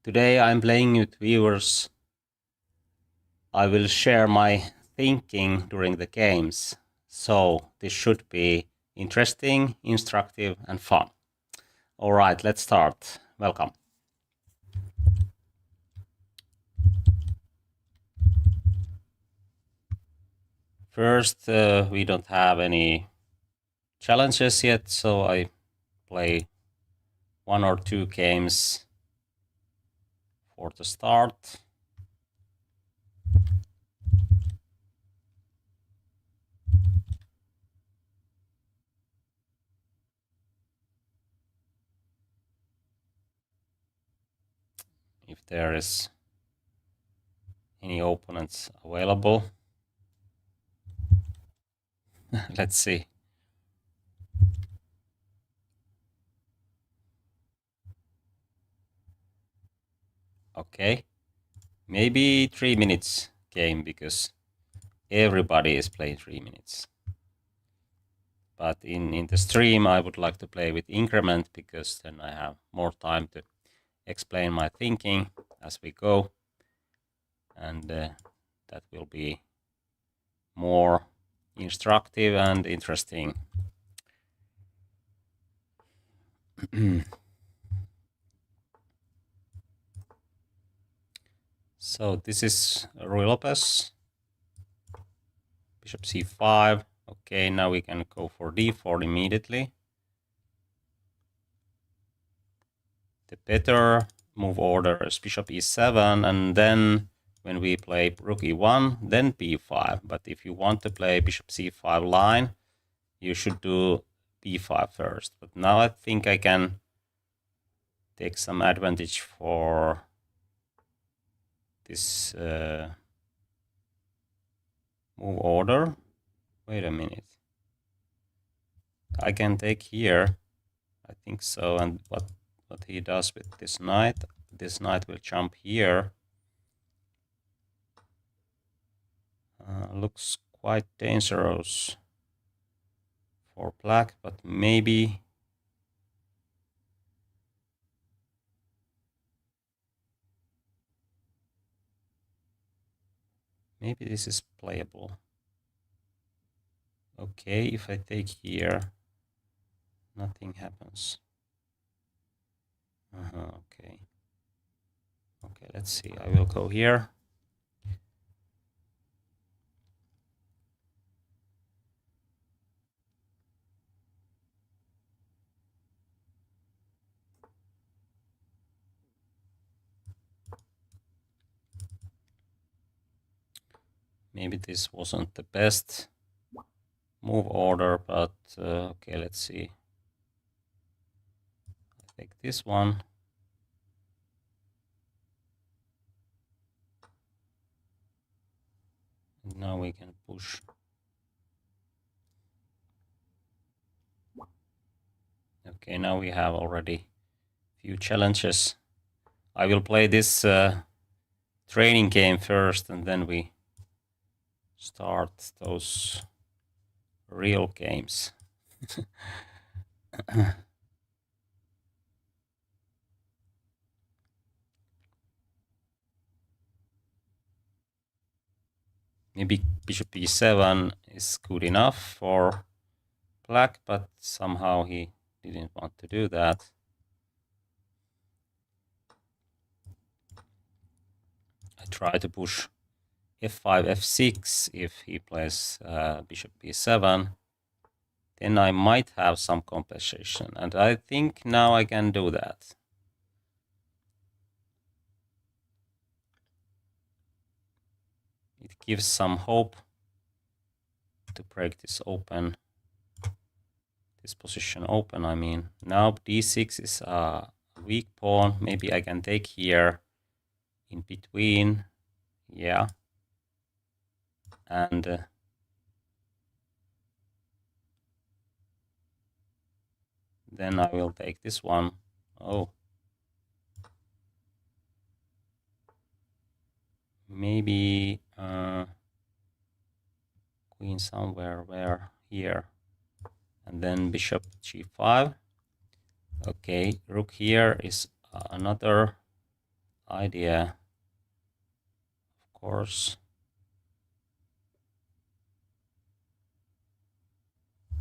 Today I'm playing with viewers. I will share my thinking during the games, so this should be interesting, instructive and fun. Alright, let's start. Welcome. First, we don't have any challenges yet, so I play 1 or 2 games for the start. If there is any opponents available. Let's see. Okay, maybe 3 minutes game because everybody is playing 3 minutes. But in the stream, I would like to play with increment because then I have more time to explain my thinking as we go. And that will be more instructive and interesting. So this is Ruy Lopez. Bishop c5. Okay, now we can go for d4 immediately. The better move order is bishop e7, and then when we play rook e1, then b5. But if you want to play bishop c5 line, you should do b5 first. But now I think I can take some advantage for this move order. Wait a minute. I can take here. I think so. And what he does with this knight will jump here. Looks quite dangerous for black, but maybe this is playable. Okay, if I take here, nothing happens. Okay. Okay, let's see. I will go here. Maybe this wasn't the best move order, but okay, let's see. I take this one. And now we can push. Okay, now we have already a few challenges. I will play this training game first, and then we start those real games. Maybe bishop e7 is good enough for black, but somehow he didn't want to do that. I try to push f5, f6 if he plays bishop b7. Then I might have some compensation, and I think now I can do that. It gives some hope to break this open, this position open. I mean, now d6 is a weak pawn. Maybe I can take here in between. Yeah. And then I will take this one. Oh. Maybe queen somewhere where here. And then bishop g5. Okay, rook here is another idea, of course.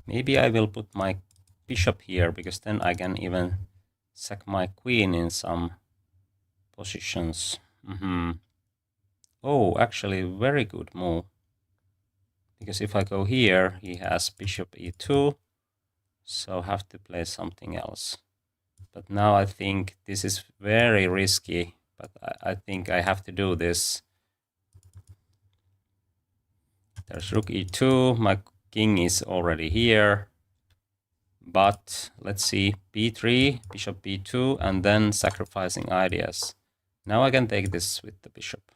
Maybe I will put my bishop here, because then I can even sack my queen in some positions. Oh, actually, very good move. Because if I go here, he has bishop e2, so have to play something else. But now I think this is very risky, but I think I have to do this. There's rook e2, my king is already here. But let's see, b3, bishop b2, and then sacrificing ideas. Now I can take this with the bishop.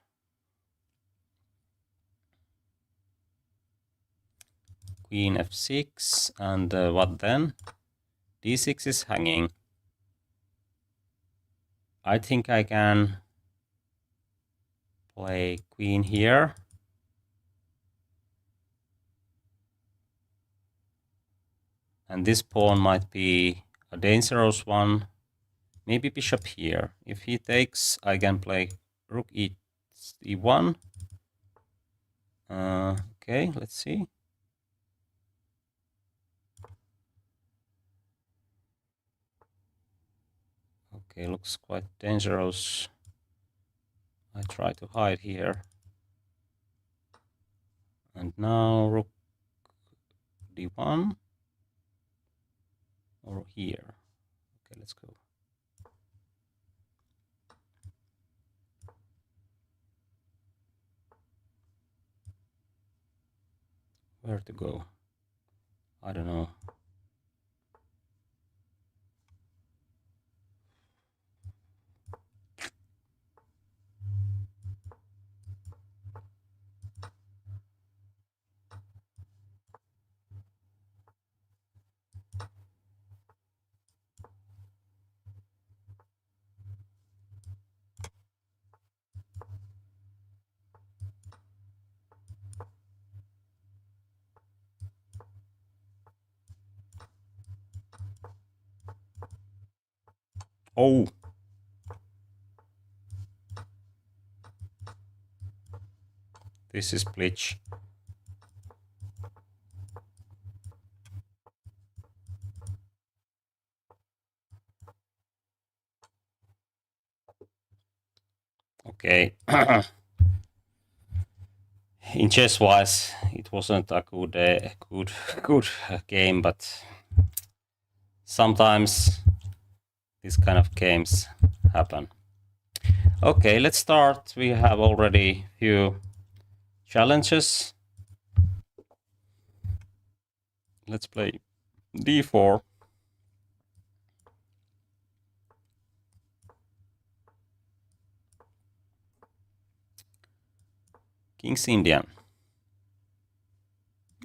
Queen f6, and what then? d6 is hanging. I think I can play queen here. And this pawn might be a dangerous one. Maybe bishop here. If he takes, I can play rook e1. Okay, let's see. Okay, looks quite dangerous. I try to hide here. And now rook d1. Or here. Okay, let's go. Where to go? I don't know. Oh! This is glitch. Okay. In chess-wise, it wasn't a good game, but sometimes these kind of games happen. Okay, let's start. We have already few challenges. Let's play d4. King's Indian.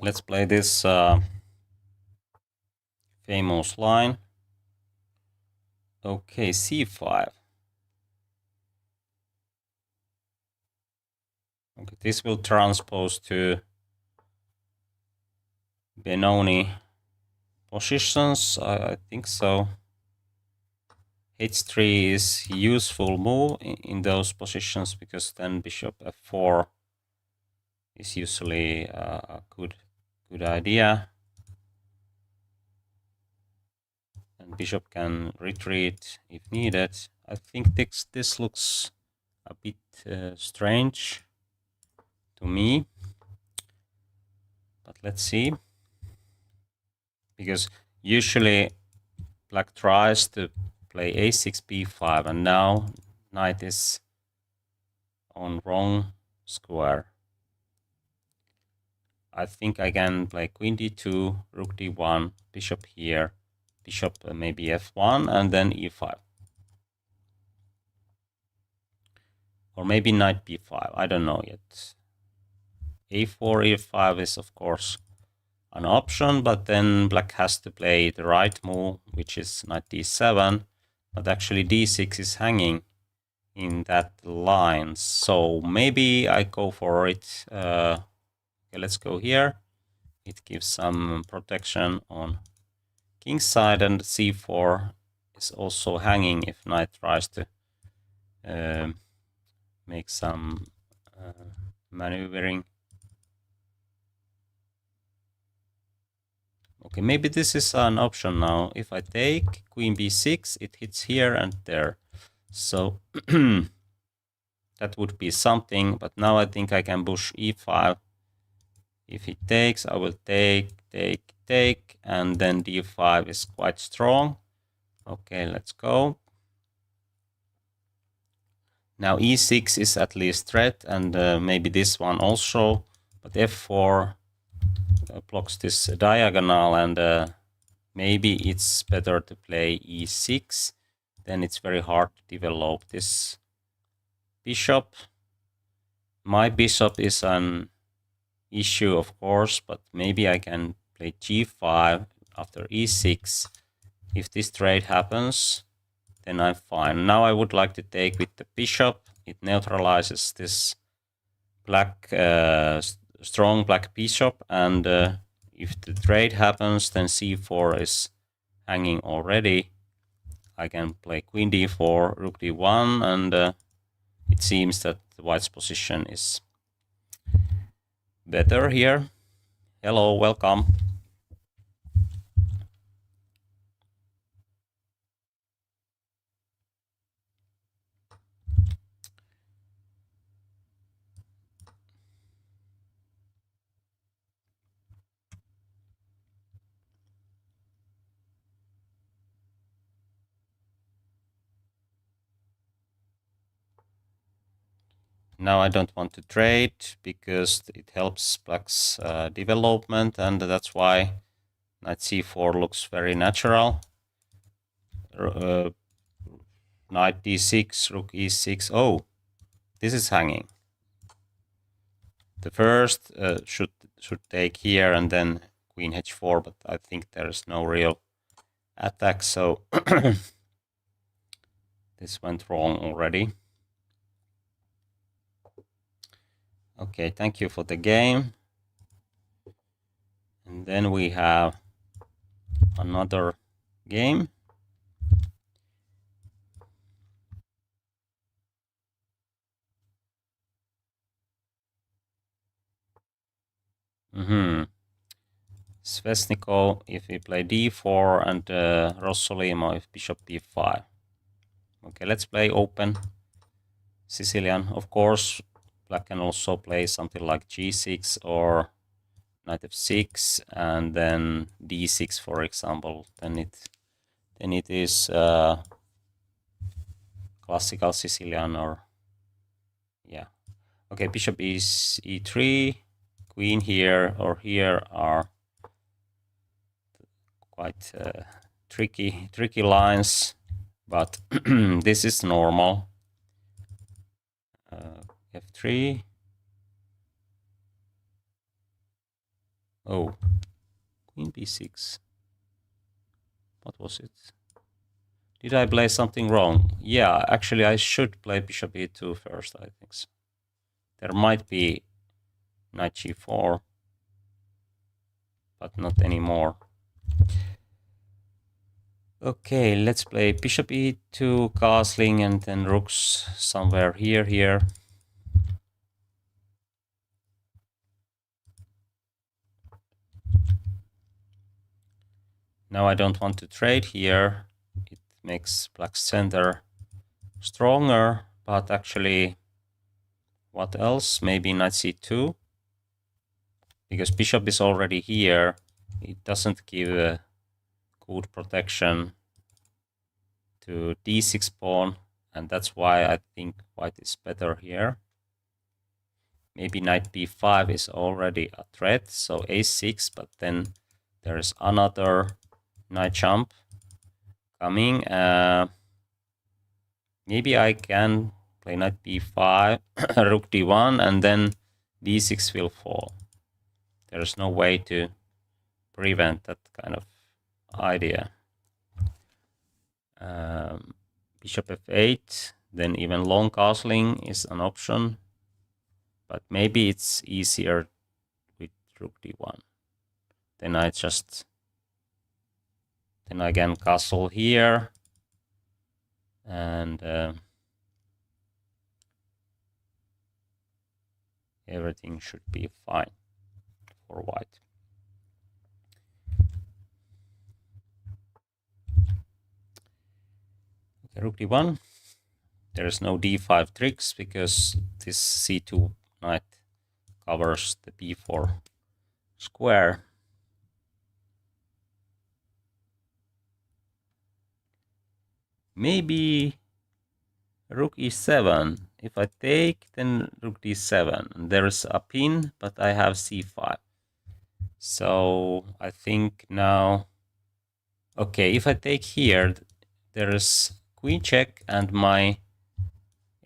Let's play this famous line. Okay, c5. Okay, this will transpose to Benoni positions. I think so. h3 is useful move in those positions, because then bishop f4 is usually a good idea. And bishop can retreat if needed. I think this looks a bit strange to me. But let's see. Because usually black tries to play a6, b5, and now knight is on wrong square. I think I can play queen d2, rook d1, bishop here, bishop maybe f1, and then e5. Or maybe knight b5, I don't know yet. a4, e5 is of course an option, but then black has to play the right move, which is knight d7, but actually d6 is hanging in that line, so maybe I go for it. Okay, let's go here. It gives some protection on king's side, and c4 is also hanging if knight tries to make some maneuvering. Okay, maybe this is an option now. If I take queen b6, it hits here and there. So that would be something, but now I think I can push e5. If he takes, I will take, and then d5 is quite strong. Okay, let's go. Now e6 is at least threat, and maybe this one also, but f4 blocks this diagonal, and maybe it's better to play e6. Then it's very hard to develop this bishop. My bishop is an issue, of course, but maybe I can play g5 after e6. If this trade happens, then I'm fine. Now I would like to take with the bishop. It neutralizes this black, strong black bishop, and if the trade happens, then c4 is hanging already. I can play queen d4, rook d1, and it seems that the white's position is better here. Hello, welcome. Now I don't want to trade because it helps black's development, and that's why knight c4 looks very natural. Knight d6, rook e6. Oh, this is hanging. The first should take here and then queen h4, but I think there is no real attack, so this went wrong already. Okay, thank you for the game. And then we have another game. Svesnikov if we play d4, and Rossolimo if bishop d5. Okay, let's play open Sicilian. Of course, black can also play something like g6 or knight f6 and then d6, for example. Then it is classical Sicilian, or yeah. Okay, bishop is e3, queen here or here are quite tricky lines, but this is normal. F3. Oh, queen b6. What was it? Did I play something wrong? Yeah, actually I should play bishop e2 first, I think so. There might be knight g4, but not anymore. Okay, let's play bishop e2, castling, and then rooks somewhere here. Now I don't want to trade here. It makes black's center stronger, but actually, what else? Maybe knight c2, because bishop is already here. It doesn't give a good protection to d6 pawn, and that's why I think white is better here. Maybe knight b5 is already a threat, so a6, but then there is another knight jump coming. Maybe I can play knight b5, rook d1, and then d6 will fall. There is no way to prevent that kind of idea. Bishop f8, then even long castling is an option, but maybe it's easier with rook d1. Then I can castle here, and everything should be fine for white. Okay, rook d1. There is no d5 tricks because this c2 knight covers the b4 square. Maybe rook e7. If I take, then rook d7. There is a pin, but I have c5. So I think now, okay, if I take here, there is queen check and my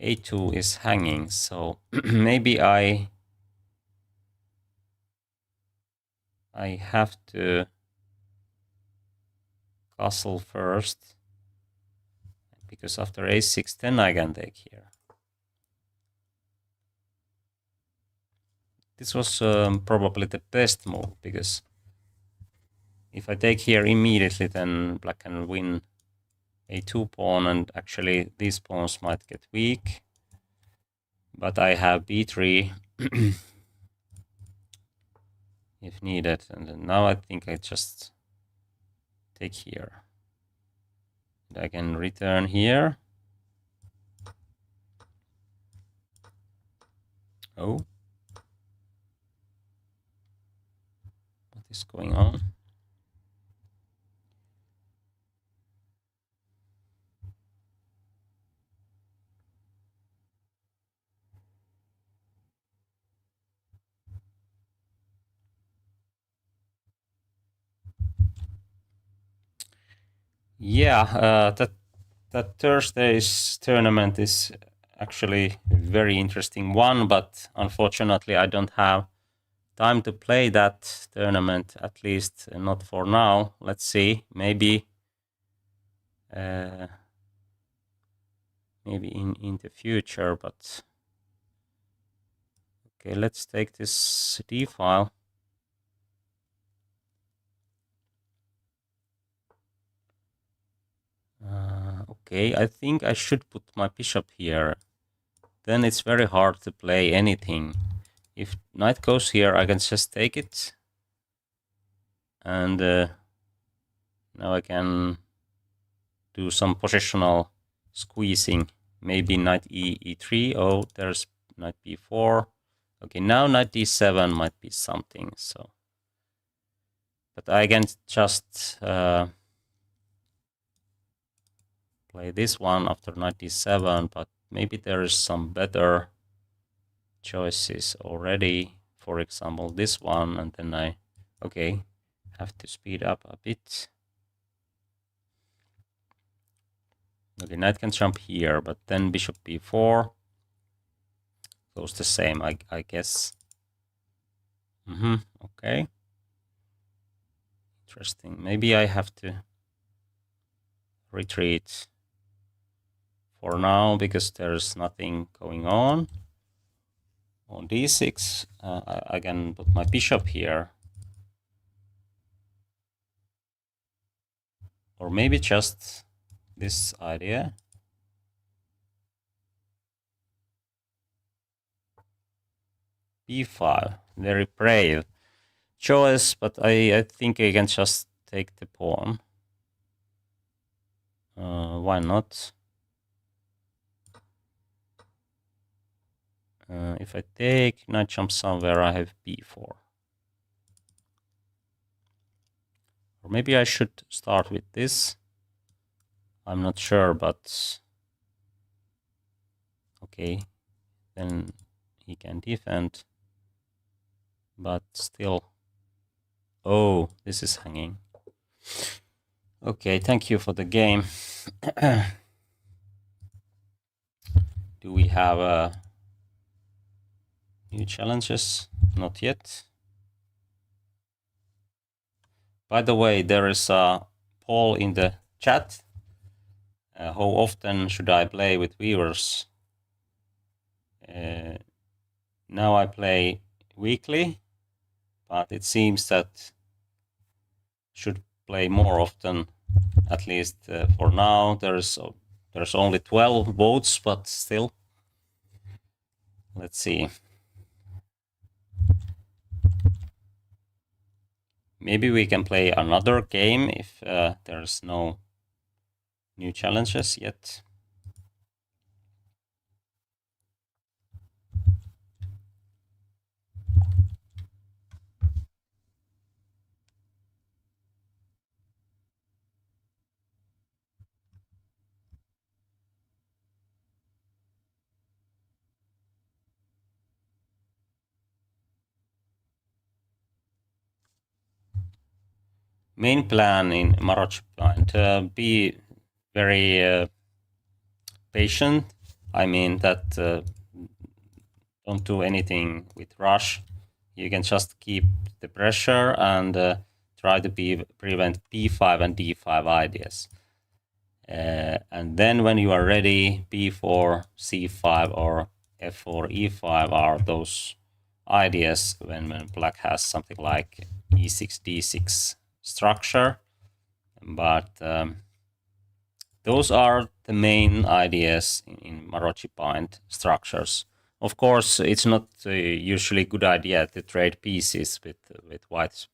a2 is hanging. So maybe I have to castle first, because after a6, then I can take here. This was probably the best move, because if I take here immediately, then black can win a2 pawn, and actually these pawns might get weak. But I have b3 if needed, and now I think I just take here. And I can return here. Oh. What is going on? Yeah, that Thursday's tournament is actually a very interesting one, but unfortunately I don't have time to play that tournament, at least not for now. Let's see, maybe maybe in the future, but okay, let's take this D file. Okay, I think I should put my bishop here. Then it's very hard to play anything. If knight goes here, I can just take it. And now I can do some positional squeezing. Maybe knight e3. Oh, there's knight b4. Okay, now knight d7 might be something. So, but I can just play this one after knight d7. But maybe there is some better choices already. For example, this one, and then I have to speed up a bit. Okay, knight can jump here, but then bishop b4 goes the same, I guess. Okay. Interesting. Maybe I have to retreat for now because there's nothing going on. On d6, I can put my bishop here. Or maybe just this idea. b5, very brave choice, but I think I can just take the pawn. Why not? If I take, knight jump somewhere, I have b4. Or maybe I should start with this. I'm not sure, but okay, then he can defend. But still, oh, this is hanging. Okay, thank you for the game. Do we have new challenges? Not yet. By the way, there is a poll in the chat. How often should I play with viewers? Now I play weekly, but it seems that should play more often. At least for now, there's only 12 votes, but still, let's see. maybe we can play another game if there's no new challenges yet. Main plan in Maroc Blind, be very patient. I mean that don't do anything with rush. You can just keep the pressure and try to prevent b5 and d5 ideas. And then when you are ready, b4, c5, or f4, e5 are those ideas when black has something like e6, d6 structure. But those are the main ideas in Maroc Bind structures. Of course, it's not usually a good idea to trade pieces with white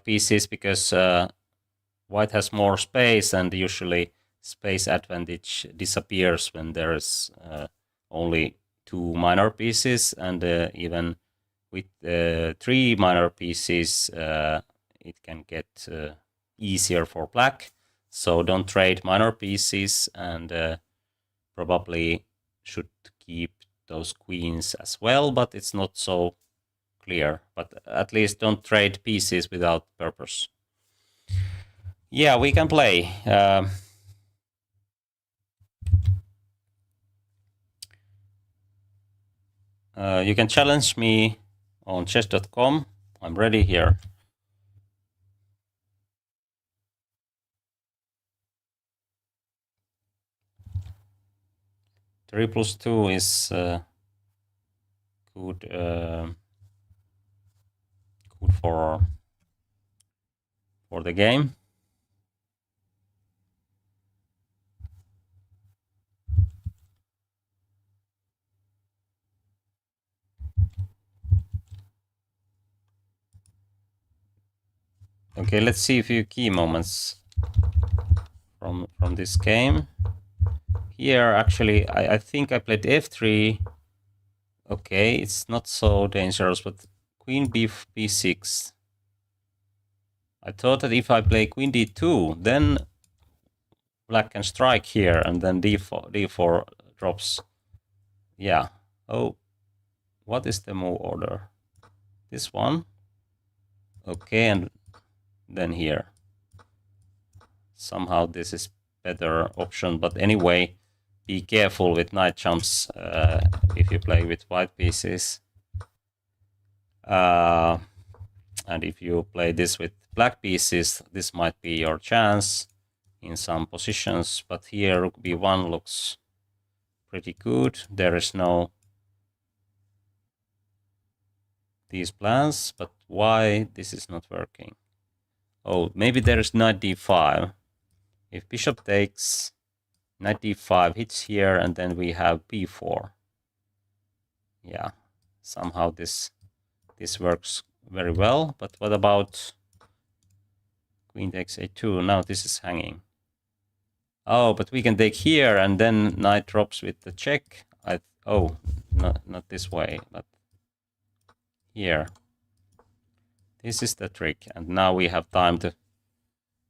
pieces because white has more space, and usually space advantage disappears when there is only 2 minor pieces, and even with 3 minor pieces, it can get easier for black. So don't trade minor pieces, and probably should keep those queens as well, but it's not so clear. But at least don't trade pieces without purpose. Yeah, we can play. You can challenge me on chess.com. I'm ready here. 3+2 is good for the game. Okay, let's see a few key moments from this game. Here, actually, I think I played f3. Okay, it's not so dangerous, but queen b6. I thought that if I play queen d2, then black can strike here, and then d4 drops. Yeah. Oh, what is the move order? This one. Okay, and then here. Somehow this is better option, but anyway, be careful with knight jumps if you play with white pieces. And if you play this with black pieces, this might be your chance in some positions. But here rook b1 looks pretty good. There is no these plans, but why this is not working? Oh, maybe there is knight d5. If bishop takes, knight d5 hits here, and then we have b4. Yeah, somehow this works very well. But what about queen takes a2? Now this is hanging. Oh, but we can take here, and then knight drops with the check. Oh, not this way, but here. This is the trick, and now we have time to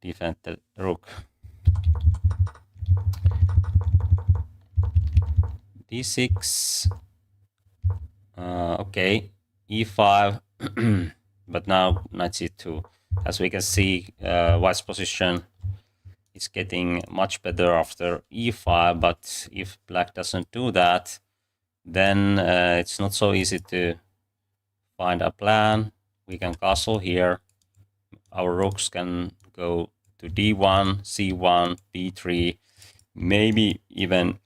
defend the rook. d6. Okay, e5, but now knight c2. As we can see, white's position is getting much better after e5, but if black doesn't do that, then it's not so easy to find a plan. We can castle here. Our rooks can go to d1, c1, b3, maybe even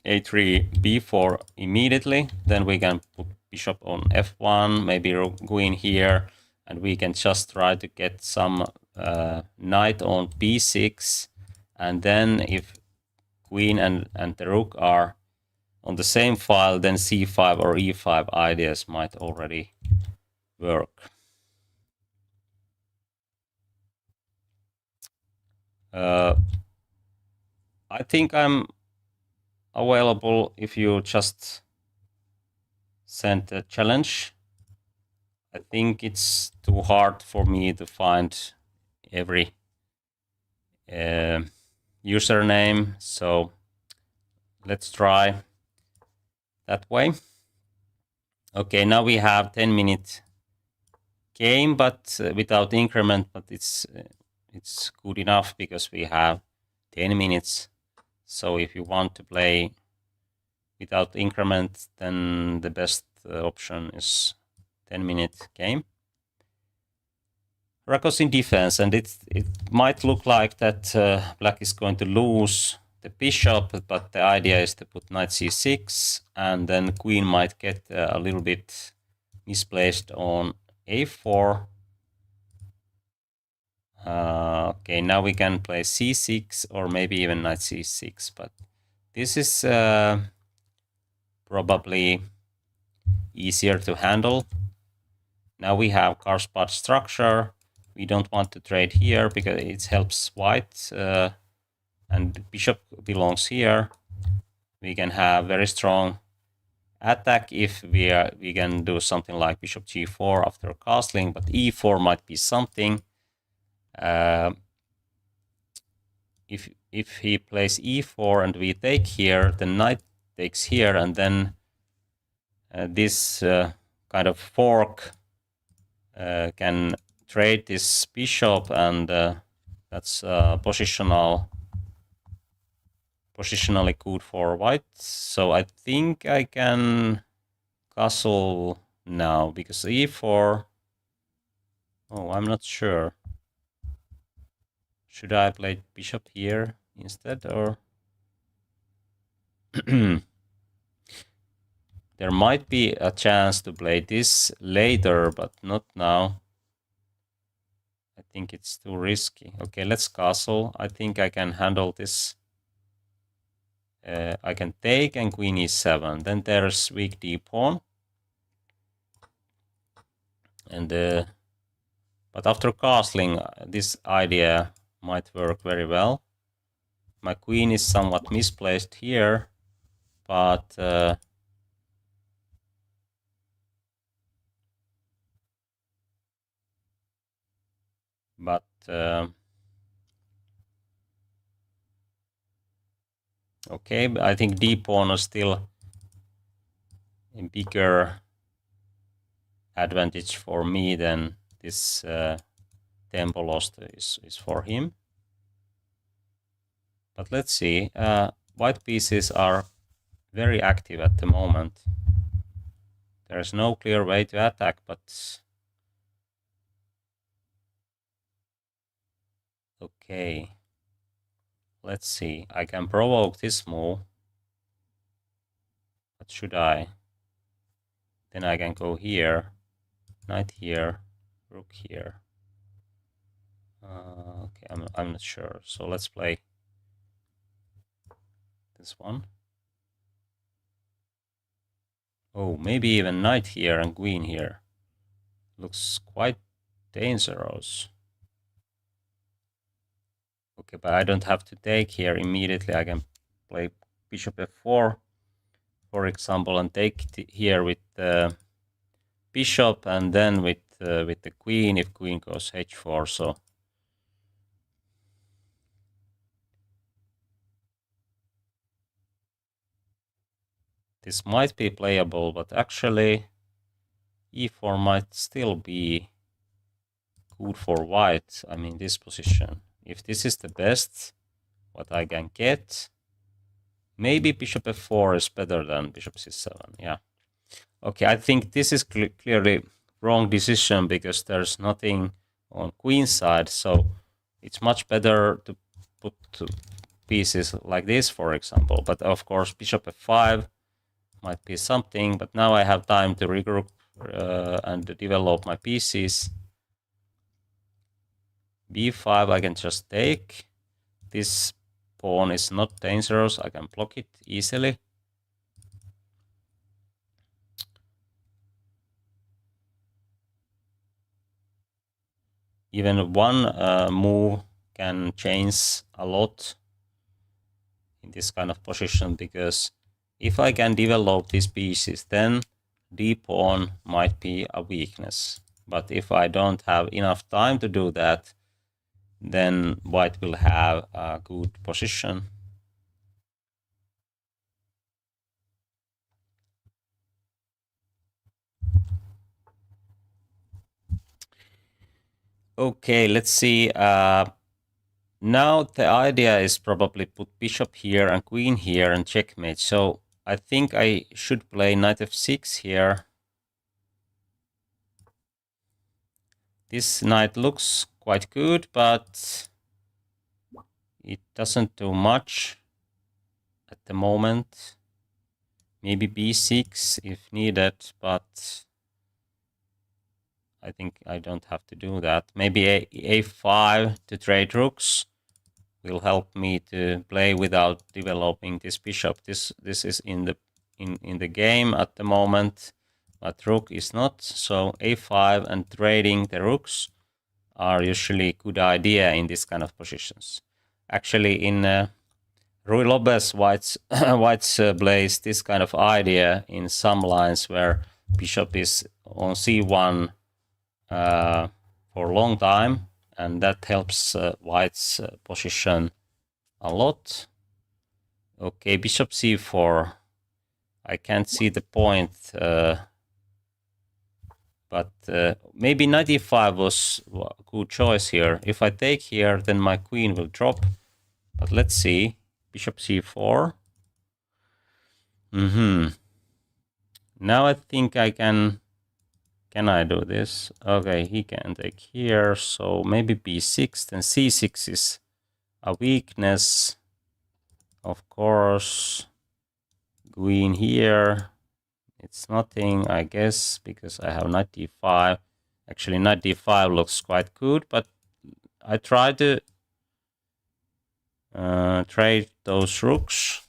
a3, b4 immediately. Then we can put bishop on f1, maybe queen here, and we can just try to get some knight on b6. And then if queen and the rook are on the same file, then c5 or e5 ideas might already work. I think I'm available if you just send a challenge. I think it's too hard for me to find every username, so let's try that way. Okay, now we have 10-minute game, but without increment, but it's good enough because we have 10 minutes. So if you want to play without increment, then the best option is 10-minute game. Rakos in defense, and it might look like that black is going to lose the bishop, but the idea is to put knight c6, and then queen might get a little bit misplaced on a4. Okay, now we can play c6 or maybe even knight c6, but this is probably easier to handle. Now we have Karspad structure. We don't want to trade here because it helps white, and bishop belongs here. We can have very strong attack if we can do something like bishop g4 after castling, but e4 might be something. If he plays e4 and we take here, the knight takes here, and then this kind of fork can trade this bishop, and that's positionally good for white. So I think I can castle now because e4. Oh, I'm not sure. Should I play bishop here instead, or there might be a chance to play this later, but not now. I think it's too risky. Okay, let's castle. I think I can handle this. I can take and queen e7. Then there's weak d pawn. And but after castling, this idea might work very well. My queen is somewhat misplaced here, but okay, I think d pawn is still a bigger advantage for me than this tempo lost is for him. But let's see. White pieces are very active at the moment. There's no clear way to attack, but okay. Let's see. I can provoke this move. But should I? Then I can go here, knight here, rook here. Okay, I'm not sure. So let's play this one. Oh, maybe even knight here and queen here. Looks quite dangerous. Okay, but I don't have to take here immediately. I can play bishop f4, for example, and take here with the bishop, and then with the queen if queen goes h4. So this might be playable, but actually e4 might still be good for white. I mean, this position. If this is the best what I can get, maybe bishop f4 is better than bishop c7. Yeah. Okay, I think this is clearly wrong decision because there's nothing on queen side, so it's much better to put pieces like this, for example. But of course, bishop f5 might be something, but now I have time to regroup and develop my pieces. b5 I can just take. This pawn is not dangerous. I can block it easily. Even one move can change a lot in this kind of position, because if I can develop these pieces, then d pawn might be a weakness. But if I don't have enough time to do that, then white will have a good position. Okay, let's see. Now the idea is probably put bishop here and queen here and checkmate. So I think I should play knight f6 here. This knight looks quite good, but it doesn't do much at the moment. Maybe b6 if needed, but I think I don't have to do that. Maybe a5 to trade rooks will help me to play without developing this bishop. This is in the game at the moment, but rook is not. So a5 and trading the rooks are usually a good idea in this kind of positions. Actually, in Rui Lopez White's plays this kind of idea in some lines where bishop is on c1 for a long time, and that helps White's position a lot. Okay, bishop c4. I can't see the point, but maybe knight e5 was a good choice here. If I take here, then my queen will drop. But let's see. Bishop c4. Now I think I can... Can I do this? Okay, he can take here. So maybe b6, then c6 is a weakness. Of course, queen here. It's nothing, I guess, because I have knight d5. Actually, knight d5 looks quite good, but I try to trade those rooks.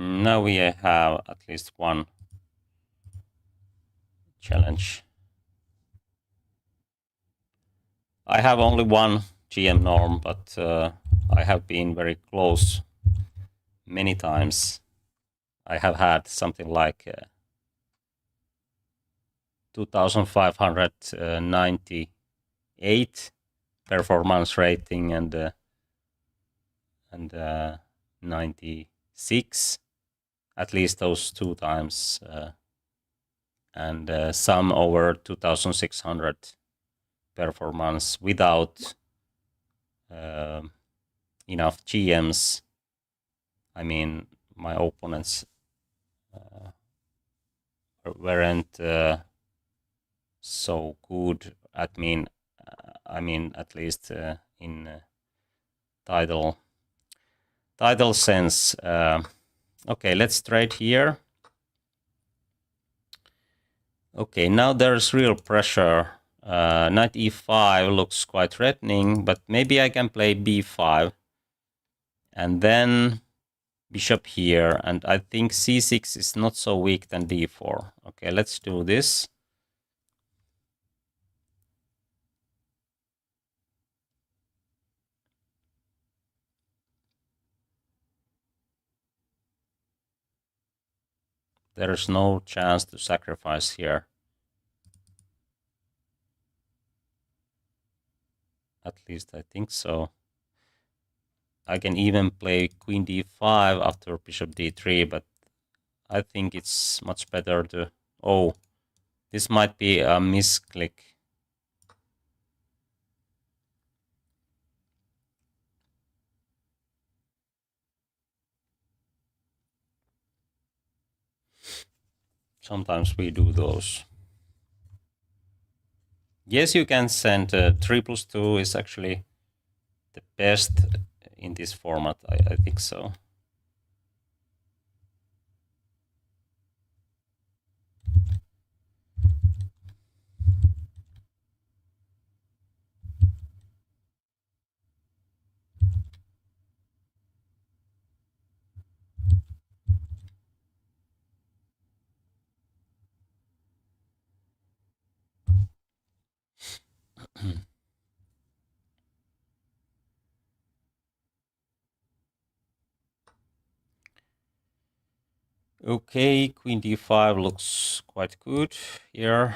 Now we have at least one challenge. I have only one GM norm, but I have been very close many times. I have had something like 2,598 performance rating and 96, at least those 2 times, and some over 2,600 performance without enough GMs. I mean, my opponents weren't so good. I mean, at least in title sense. Okay, let's trade here. Okay, now there's real pressure. Knight e5 looks quite threatening, but maybe I can play b5 and then bishop here, and I think c6 is not so weak than d4. Okay, let's do this. There's no chance to sacrifice here. At least I think so. I can even play queen d5 after bishop d3, but I think it's much better to... Oh, this might be a misclick. Sometimes we do those. Yes, you can send 3+2 is actually the best in this format. I think so. Okay, queen d5 looks quite good here.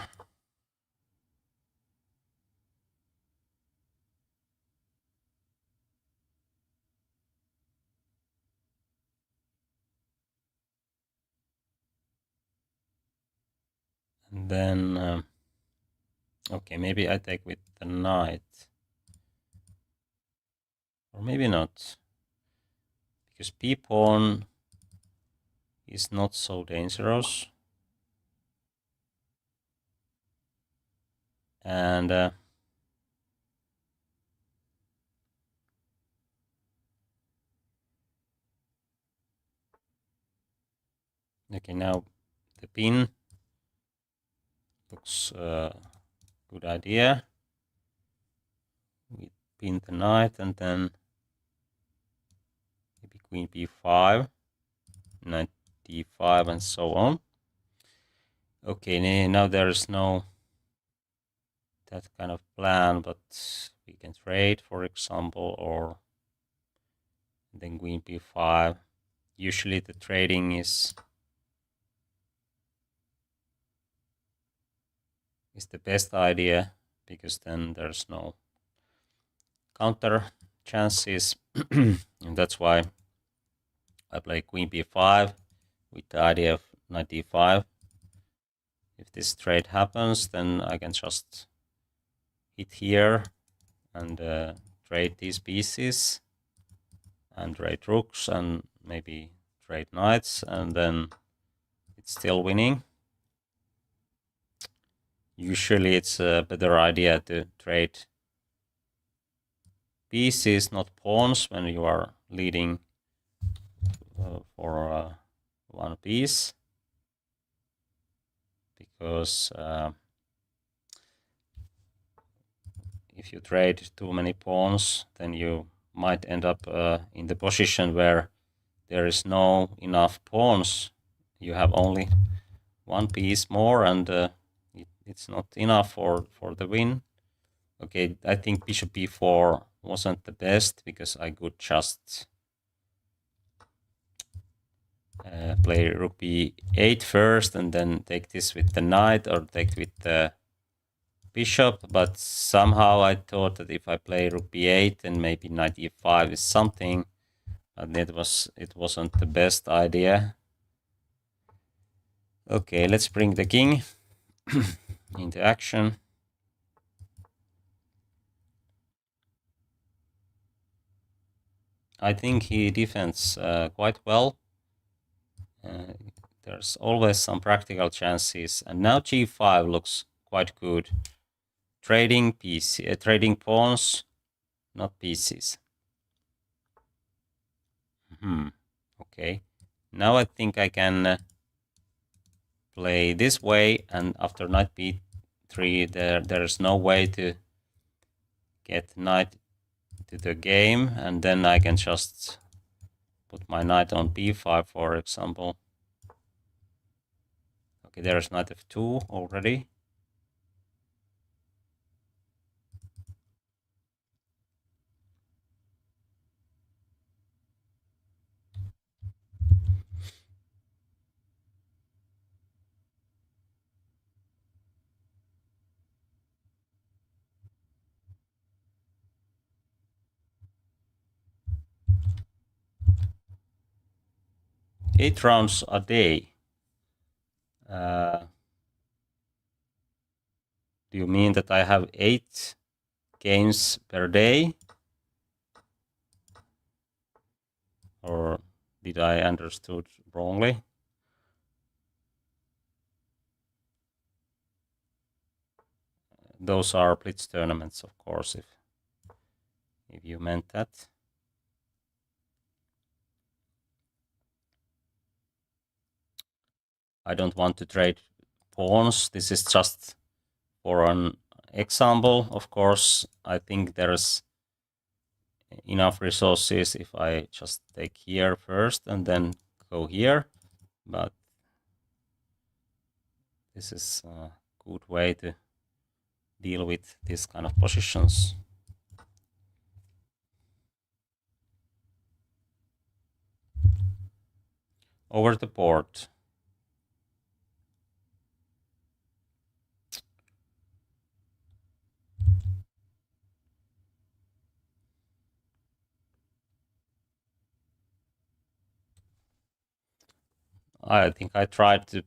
And then, okay, maybe I take with the knight. Or maybe not. Because p-pawn is not so dangerous. And okay, now the pin looks good idea. We pin the knight and then maybe queen b5, knight d5 and so on. Okay, now there is no that kind of plan, but we can trade, for example, or then queen b5. Usually the trading is the best idea, because then there's no counter chances. And that's why I play queen b5 with the idea of knight d5. If this trade happens, then I can just hit here and trade these pieces and trade rooks and maybe trade knights, and then it's still winning. Usually it's a better idea to trade pieces, not pawns, when you are leading for one piece, because if you trade too many pawns, then you might end up in the position where there is no enough pawns. You have only one piece more, and it's not enough for the win. Okay, I think bishop b4 wasn't the best, because I could just play rook b8 first and then take this with the knight, or take with the bishop, but somehow I thought that if I play rook b8 then maybe knight e5 is something, and it wasn't the best idea. Okay, let's bring the king into action. I think he defends quite well. There's always some practical chances, and now g5 looks quite good. Trading trading pawns, not pieces. Okay, now I think I can play this way, and after knight b3 there's no way to get knight to the game, and then I can just put my knight on b5, for example. Okay, there's knight f2 already. Eight rounds a day. Do you mean that I have 8 games per day? Or did I understood wrongly? Those are blitz tournaments, of course, if you meant that. I don't want to trade pawns. This is just for an example. Of course, I think there's enough resources if I just take here first and then go here, but this is a good way to deal with this kind of positions. Over the board. I think I tried to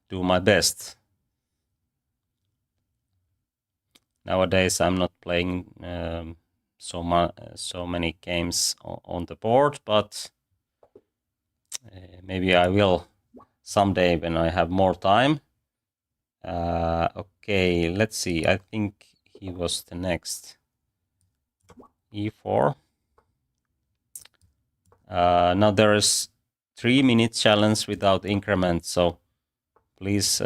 do my best. Nowadays, I'm not playing so many games on the board, but maybe I will someday when I have more time. Okay, let's see. I think he was the next. E4. Now there is 3-minute challenge without increment, so please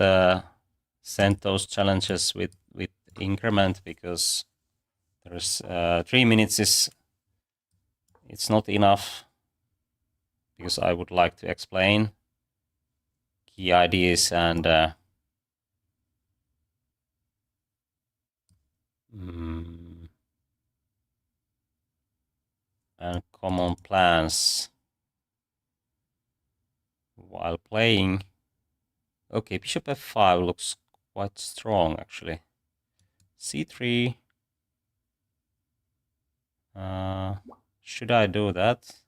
send those challenges with increment, because there's 3 minutes it's not enough, because I would like to explain key ideas and common plans while playing. Okay, bishop f5 looks quite strong actually. C3. Should I do that?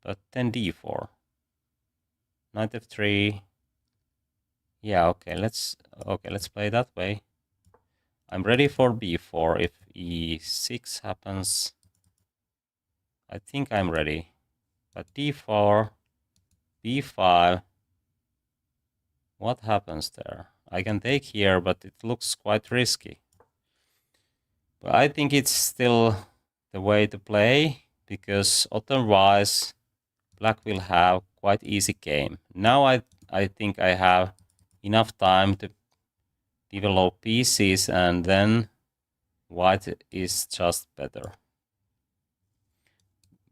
But then d4. Knight f3. Yeah, okay, let's play that way. I'm ready for b4 if e6 happens. I think I'm ready. But d4, b5. What happens there? I can take here, but it looks quite risky. But I think it's still the way to play, because otherwise black will have quite easy game. Now I think I have enough time to develop pieces, and then white is just better.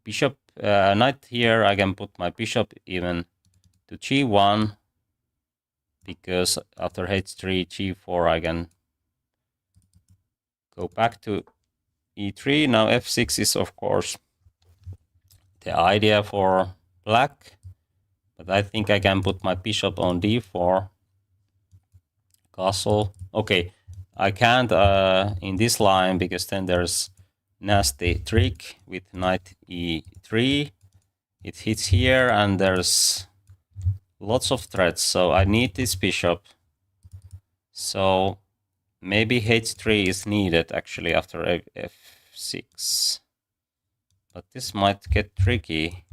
Bishop, knight here, I can put my bishop even to g1, because after h3, g4, I can go back to e3. Now f6 is of course the idea for black, but I think I can put my bishop on d4. Castle. Okay, I can't in this line, because then there's nasty trick with knight e3. It hits here and there's lots of threats, so I need this bishop. So maybe h3 is needed actually after f6. But this might get tricky.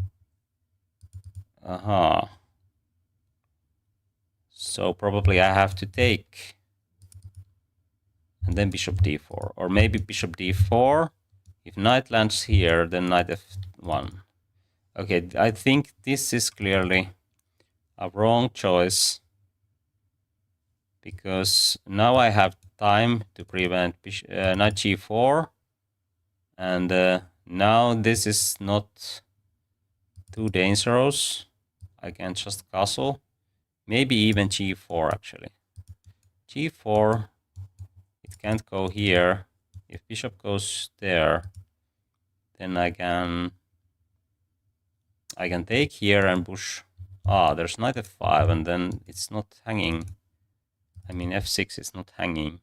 So probably I have to take, and then bishop d4, or maybe bishop d4. If knight lands here, then knight f1. Okay, I think this is clearly a wrong choice, because now I have time to prevent knight g4, and now this is not too dangerous. I can just castle, maybe even g4 actually. g4, it can't go here. If bishop goes there, then I can take here and push. There's knight f5, and then it's not hanging. I mean, f6 is not hanging.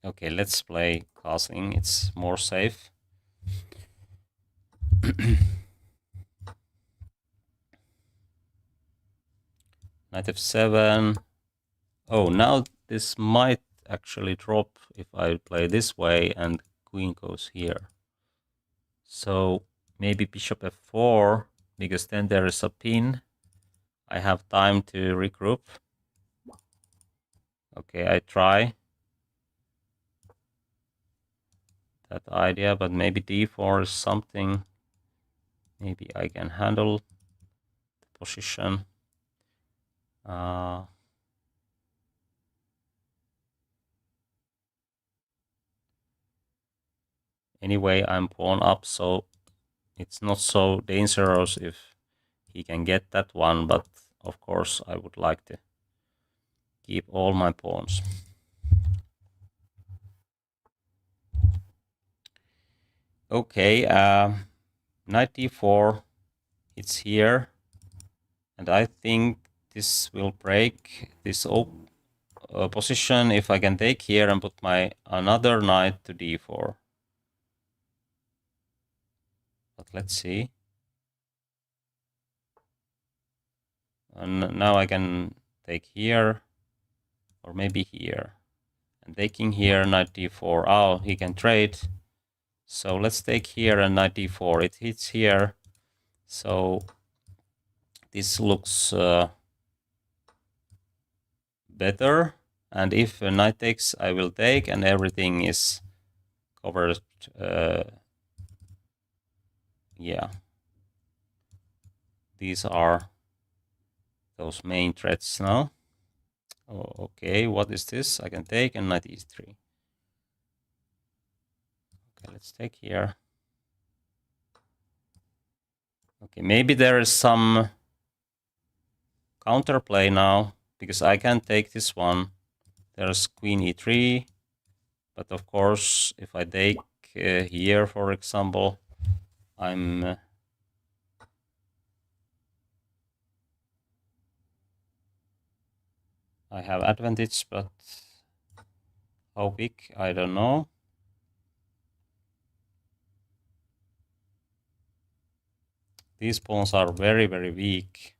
Okay, let's play castling. It's more safe. Knight f7. Oh, now this might actually drop if I play this way and queen goes here. So maybe bishop f4, because then there is a pin. I have time to regroup. Okay, I try that idea, but maybe d4 is something. Maybe I can handle the position. Anyway, I'm pawn up, so it's not so dangerous if he can get that one, but of course I would like to keep all my pawns. Okay, knight d4, it's here, and I think this will break this position if I can take here and put my another knight to d4. But let's see. And now I can take here, or maybe here. And taking here, knight d4. Oh, he can trade. So let's take here and knight d4. It hits here. So this looks better. And if a knight takes, I will take, and everything is covered. Yeah. These are those main threats now. Oh, okay, what is this? I can take, and knight e3. Okay, let's take here. Okay, maybe there is some counterplay now, because I can take this one. There's queen e3, but of course, if I take here, for example, I have advantage, but how big, I don't know. These pawns are very, very weak.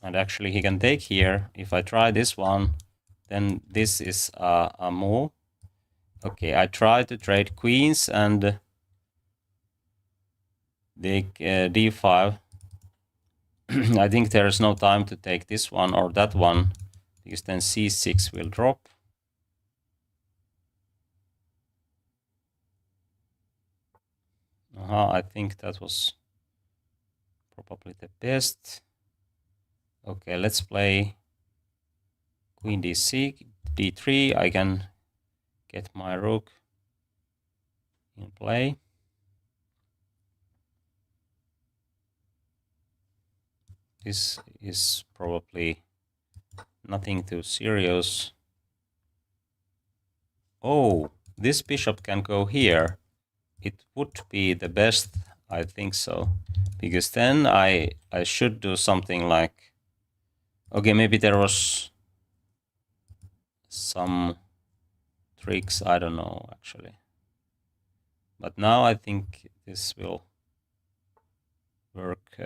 And actually he can take here. If I try this one, then this is a move. Okay, I try to trade queens and take d5. I think there is no time to take this one or that one, because then c6 will drop. I think that was probably the best. Okay, let's play queen d6, d3. I can get my rook in play. This is probably nothing too serious. Oh, this bishop can go here. It would be the best, I think so. Because then I should do something like... Okay, maybe there was some tricks, I don't know actually. But now I think this will work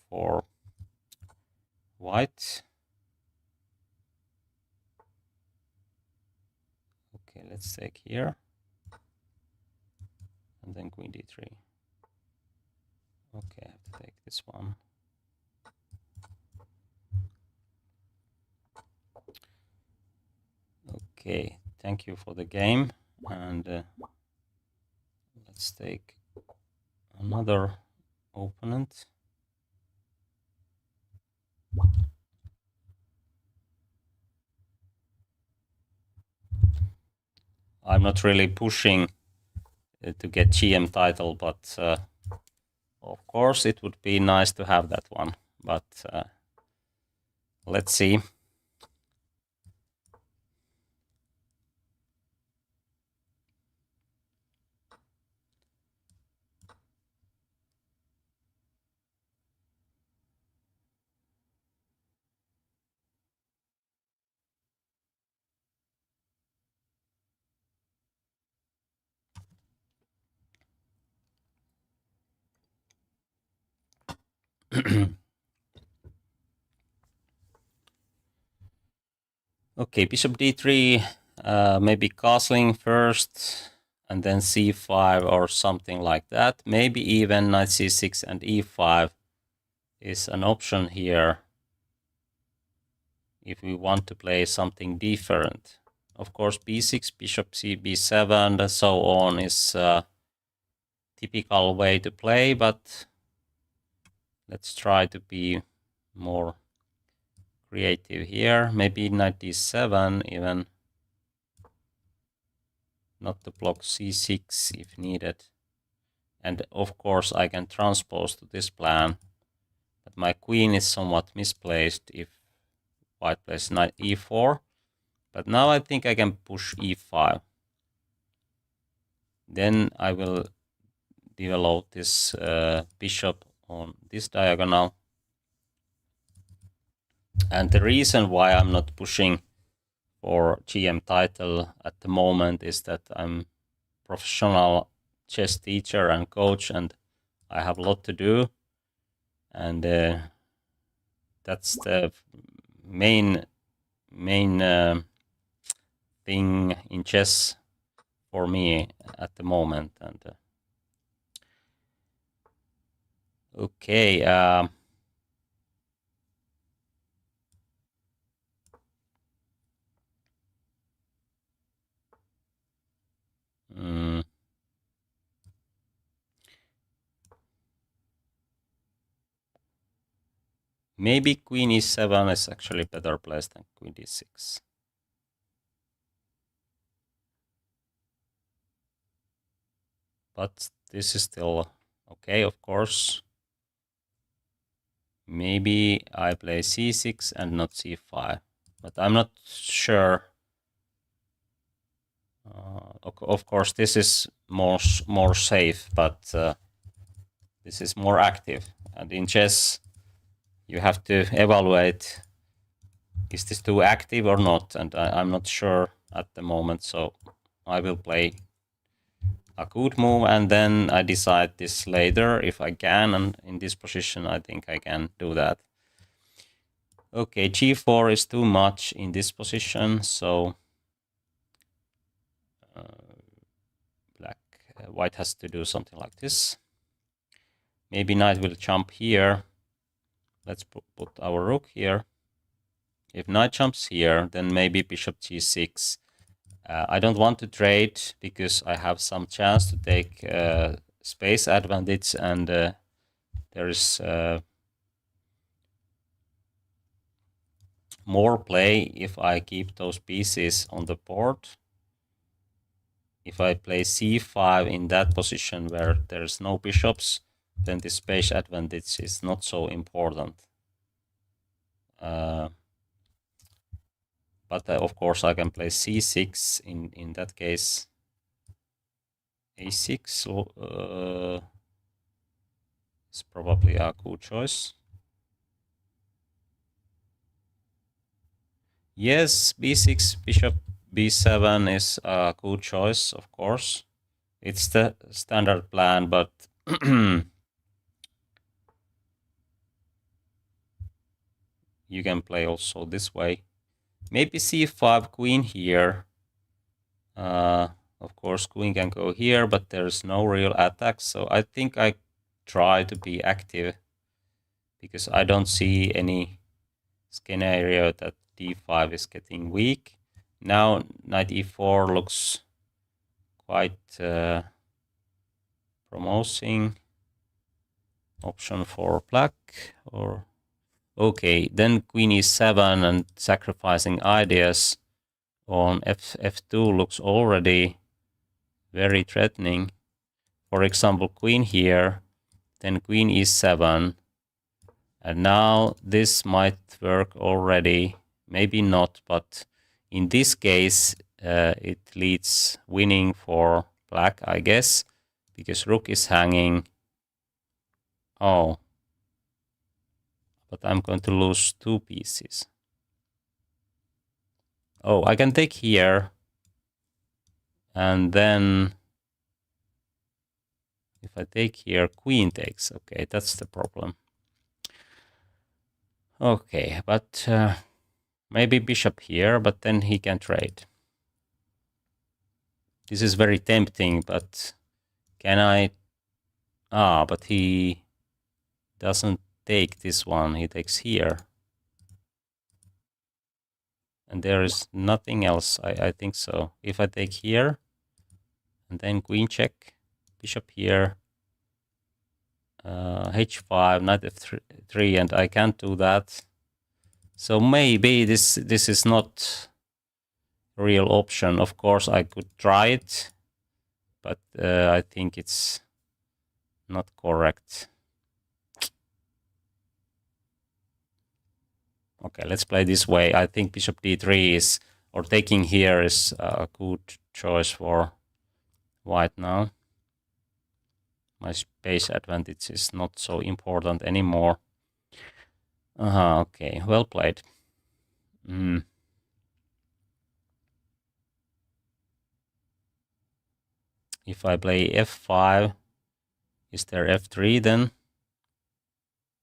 for white. Okay, let's take here. And then queen d3. Okay, I have to take this one. Okay, thank you for the game. And let's take another opponent. I'm not really pushing to get GM title, but of course it would be nice to have that one. But let's see. Okay, bishop d3, maybe castling first, and then c5 or something like that. Maybe even knight c6 and e5 is an option here if we want to play something different. Of course, b6, bishop c, b7, and so on is a typical way to play, but let's try to be more creative here. Maybe knight d7 even, not to block c6 if needed. And of course I can transpose to this plan, but my queen is somewhat misplaced if white plays knight e4. But now I think I can push e5. Then I will develop this bishop on this diagonal. And the reason why I'm not pushing for GM title at the moment is that I'm professional chess teacher and coach, and I have a lot to do. And that's the main thing in chess for me at the moment. And okay, maybe queen e7 is actually better placed than queen d6. But this is still okay, of course. Maybe I play c6 and not c5, but I'm not sure. Of course, this is more safe, but this is more active. And in chess, you have to evaluate, is this too active or not? And I'm not sure at the moment, so I will play a good move, and then I decide this later if I can, and in this position I think I can do that. Okay, g4 is too much in this position, so white has to do something like this. Maybe knight will jump here. Let's put our rook here. If knight jumps here, then maybe bishop g6. I don't want to trade because I have some chance to take space advantage, and there is more play if I keep those pieces on the board. If I play c5 in that position where there's no bishops, then the space advantage is not so important. But of course I can play c6 in that case. a6 is probably a good choice. Yes, b6, bishop b7 is a good choice, of course. It's the standard plan, but you can play also this way. Maybe c5, queen here. Of course, queen can go here, but there's no real attack. So I think I try to be active because I don't see any scenario that d5 is getting weak. Now knight e4 looks quite promising option for black. Or okay, then queen e7 and sacrificing ideas on f2 looks already very threatening. For example, queen here, then queen e7, and now this might work already, maybe not, but in this case it leads winning for black, I guess, because rook is hanging. Oh, but I'm going to lose 2 pieces. Oh, I can take here, and then if I take here, queen takes. Okay, that's the problem. Okay, but maybe bishop here, but then he can trade. This is very tempting, but can I? Ah, but he doesn't take this one. He takes here. And there is nothing else. I think so. If I take here, and then queen check, bishop here, h5, knight f3, and I can't do that. So maybe this is not a real option. Of course, I could try it, but I think it's Not correct. Okay, let's play this way. I think bishop d3 is, or taking here is a good choice for white now. My space advantage is not so important anymore. Okay, well played. If I play f5, is there f3 then?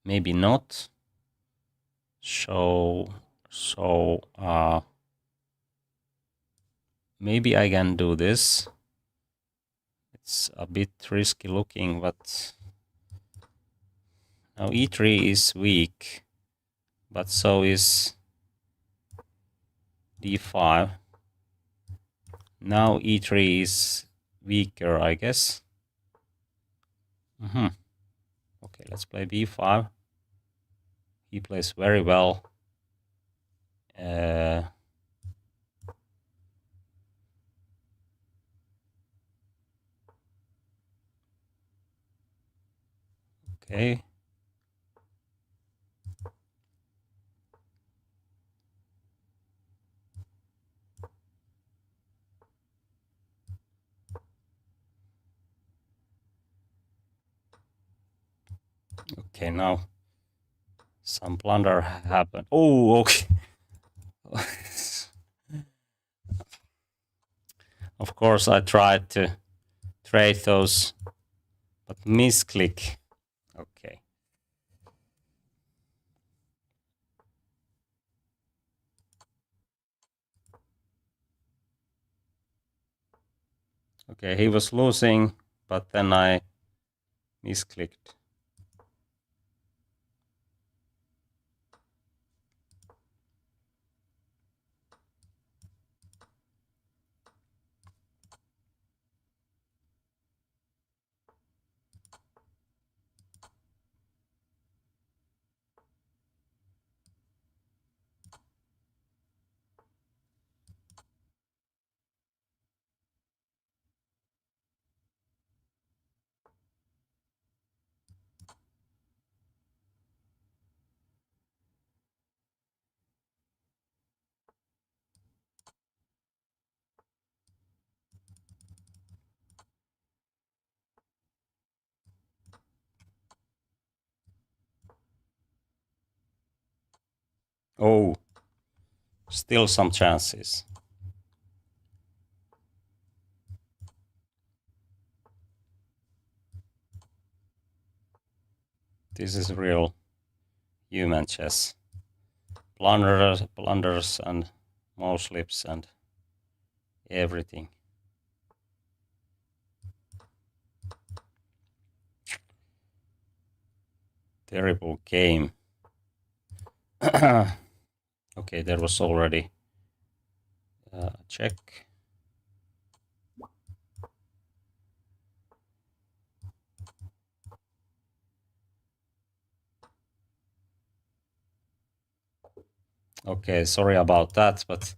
Maybe not. So maybe I can do this. It's a bit risky looking, but now e3 is weak, but so is d5. Now e3 is weaker, I guess. Okay, let's play b5. He plays very well. Okay. Okay, now some blunder happened. Oh, okay. Of course, I tried to trade those, but misclick. Okay. Okay, he was losing, but then I misclicked. Oh, still some chances. This is real human chess. Blunders and more slips and everything. Terrible game. Okay, there was already a check. Okay, sorry about that, but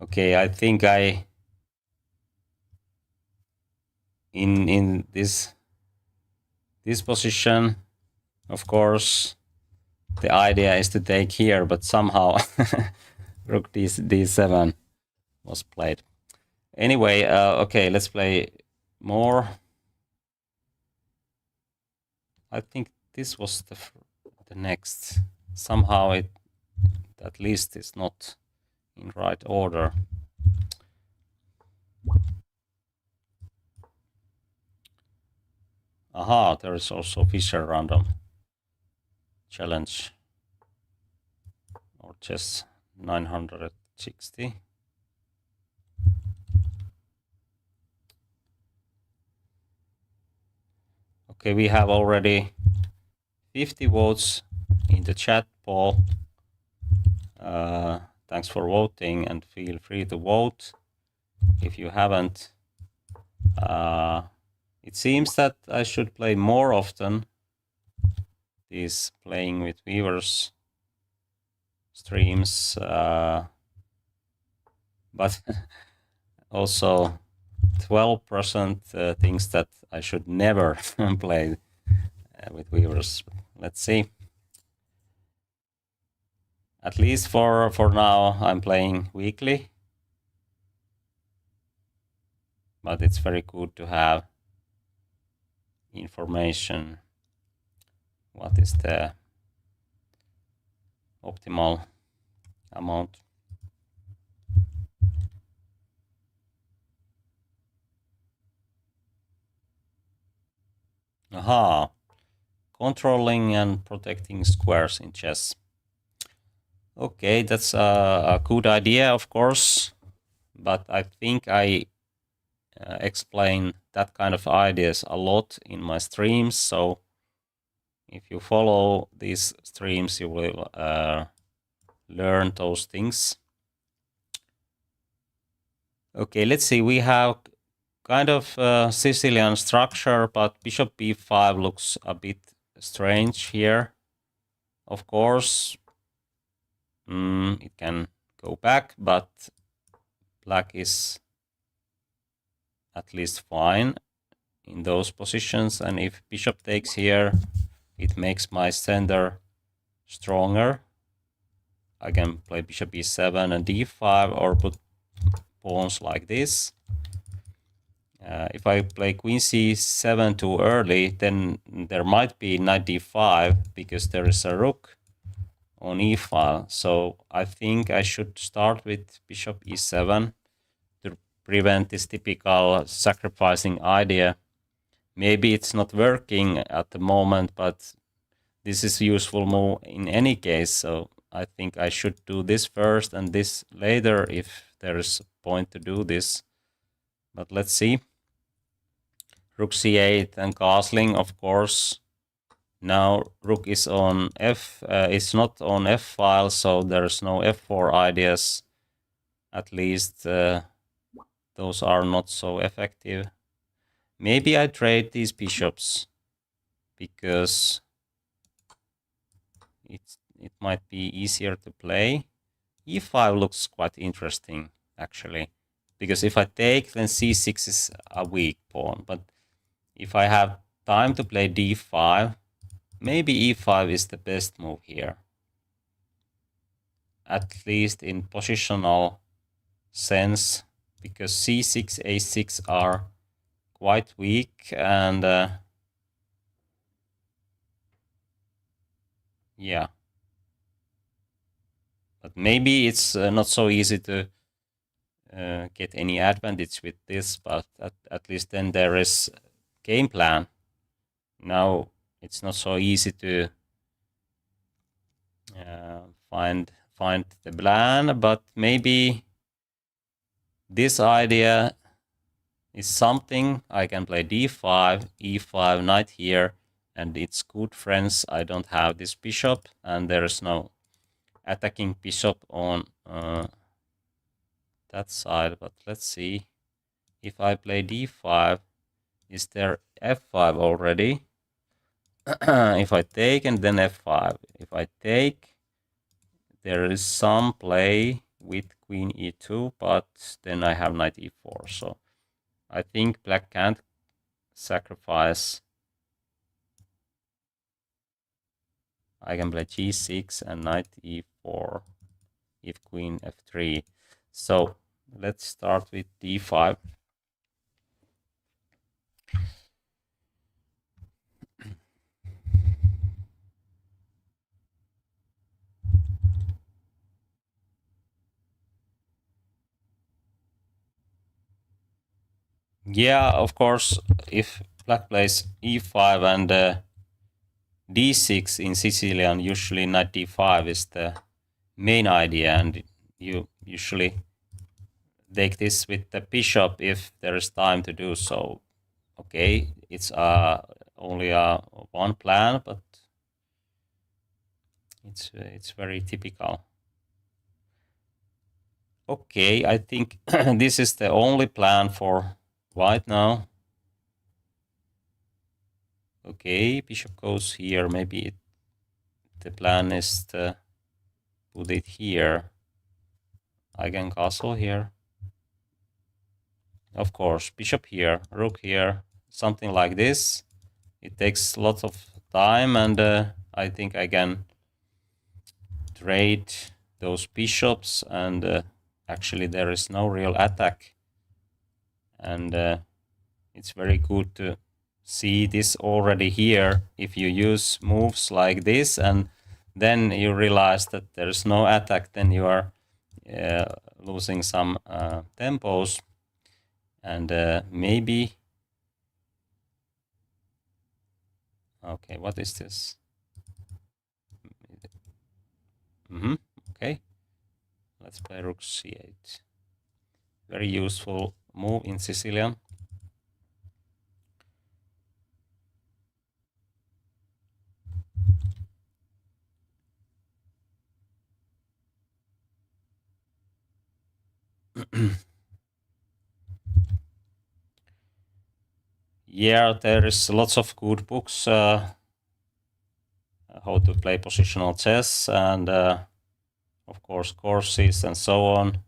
okay, I think in this position, of course, the idea is to take here, but somehow rook d7 was played. Anyway, okay, let's play more. I think this was the next. Somehow it at least is not in right order. Aha, there is also Fisher random challenge or chess 960. Okay, we have already 50 votes in the chat poll. Thanks for voting and feel free to vote if you haven't. It seems that I should play more often these playing with viewers streams, but also 12% thinks that I should never play with viewers. Let's see. At least for now, I'm playing weekly. But it's very good to have information. What is the optimal amount? Aha. Controlling and protecting squares in chess. Okay, that's a good idea, of course. But I think I explain that kind of ideas a lot in my streams. So if you follow these streams, you will learn those things. Okay, let's see. We have kind of Sicilian structure, but bishop b5 looks a bit strange here. Of course, it can go back, but black is at least fine in those positions. And if bishop takes here, it makes my center stronger. I can play bishop e7 and d5 or put pawns like this. If I play queen c7 too early, then there might be knight d5 because there is a rook on e file. So I think I should start with bishop e7 to prevent this typical sacrificing idea. Maybe it's not working at the moment, but this is a useful move in any case. So I think I should do this first and this later if there is a point to do this. But let's see. Rook c8 and castling, of course. Now rook is on f. It's not on f file, so there's no f4 ideas. At least those are not so effective. Maybe I trade these bishops because it might be easier to play. e5 looks quite interesting, actually, because if I take, then c6 is a weak pawn. But if I have time to play d5, maybe e5 is the best move here, at least in positional sense, because c6, a6 are quite weak, and yeah. But maybe it's not so easy to get any advantage with this, but at least then there is game plan. Now it's not so easy to find the plan, but maybe this idea is something. I can play d5, e5, knight here, and it's good, friends. I don't have this bishop, and there is no attacking bishop on that side. But let's see. If I play d5, is there f5 already? If I take and then f5. If I take, there is some play with queen e2, but then I have knight e4. So I think black can't sacrifice. I can play g6 and knight e4 if queen f3. So let's start with d5. Yeah, of course, if black plays e5 and d6 in Sicilian, usually knight d5 is the main idea, and you usually take this with the bishop if there is time to do so. Okay, it's only one plan, but it's very typical. Okay, I think this is the only plan for white now. Okay, bishop goes here. Maybe the plan is to put it here. I can castle here. Of course, bishop here, rook here, something like this. It takes lots of time, and I think I can trade those bishops, and actually there is no real attack, and it's very good to see this already here. If you use moves like this and then you realize that there's no attack, then you are losing some tempos, and maybe, okay, what is this? Okay, let's play rook c8. Very useful move in Sicilian. Yeah, there is lots of good books how to play positional chess, and of course courses and so on.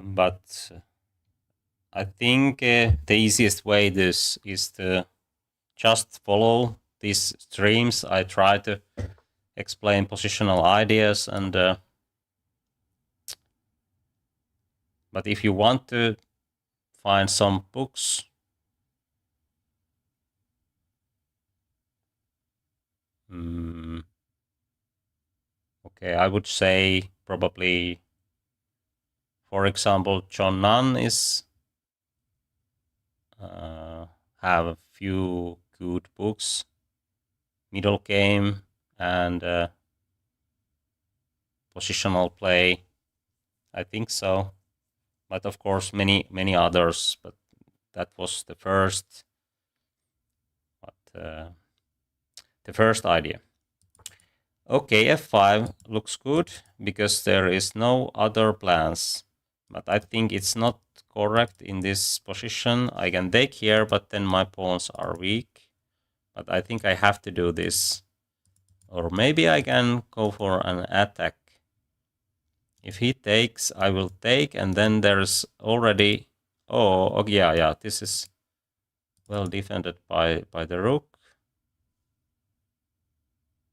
But I think the easiest way this is to just follow these streams. I try to explain positional ideas, and but if you want to find some books, okay, I would say probably, for example, John Nunn is have a few good books, Middle Game and Positional Play. I think so, but of course many others. But that was the first, the first idea. Okay, f5 looks good because there is no other plans, but I think it's not correct in this position. I can take here, but then my pawns are weak. But I think I have to do this, or maybe I can go for an attack. If he takes, I will take, and then there's already, oh yeah, this is well defended by the rook.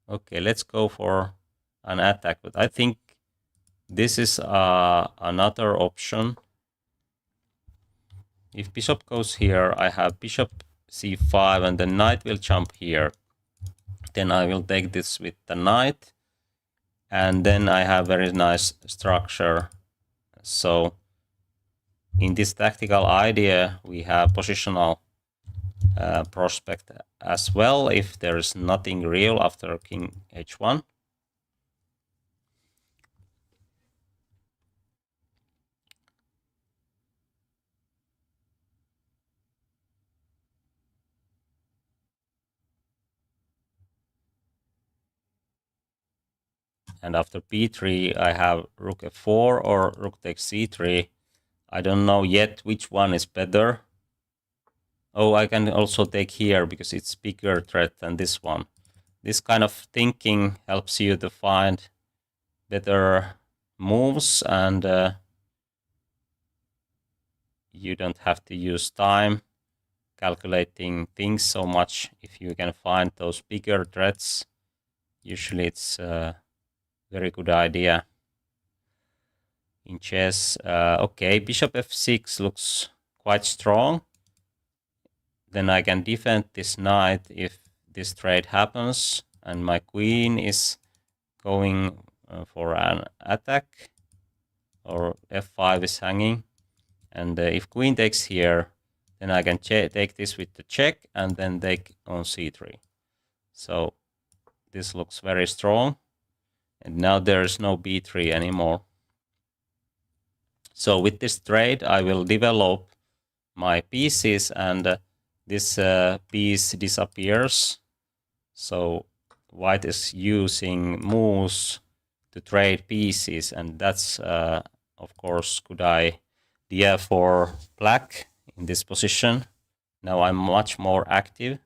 Okay, let's go for an attack, but I think this is another option. If bishop goes here, I have bishop c5, and the knight will jump here. Then I will take this with the knight, and then I have very nice structure. So in this tactical idea, we have positional prospect as well if there is nothing real after king h1. And after b3, I have rook f4 or rook takes c3. I don't know yet which one is better. Oh, I can also take here because it's bigger threat than this one. This kind of thinking helps you to find better moves, and you don't have to use time calculating things so much. If you can find those bigger threats, usually it's a very good idea in chess. Okay, bishop f6 looks quite strong. Then I can defend this knight if this trade happens, and my queen is going for an attack, or f5 is hanging. And if queen takes here, then I can take this with the check and then take on c3. So this looks very strong. And now there is no b3 anymore. So with this trade, I will develop my pieces, and this piece disappears. So white is using moves to trade pieces, and that's of course good idea for black in this position. Now I'm much more active.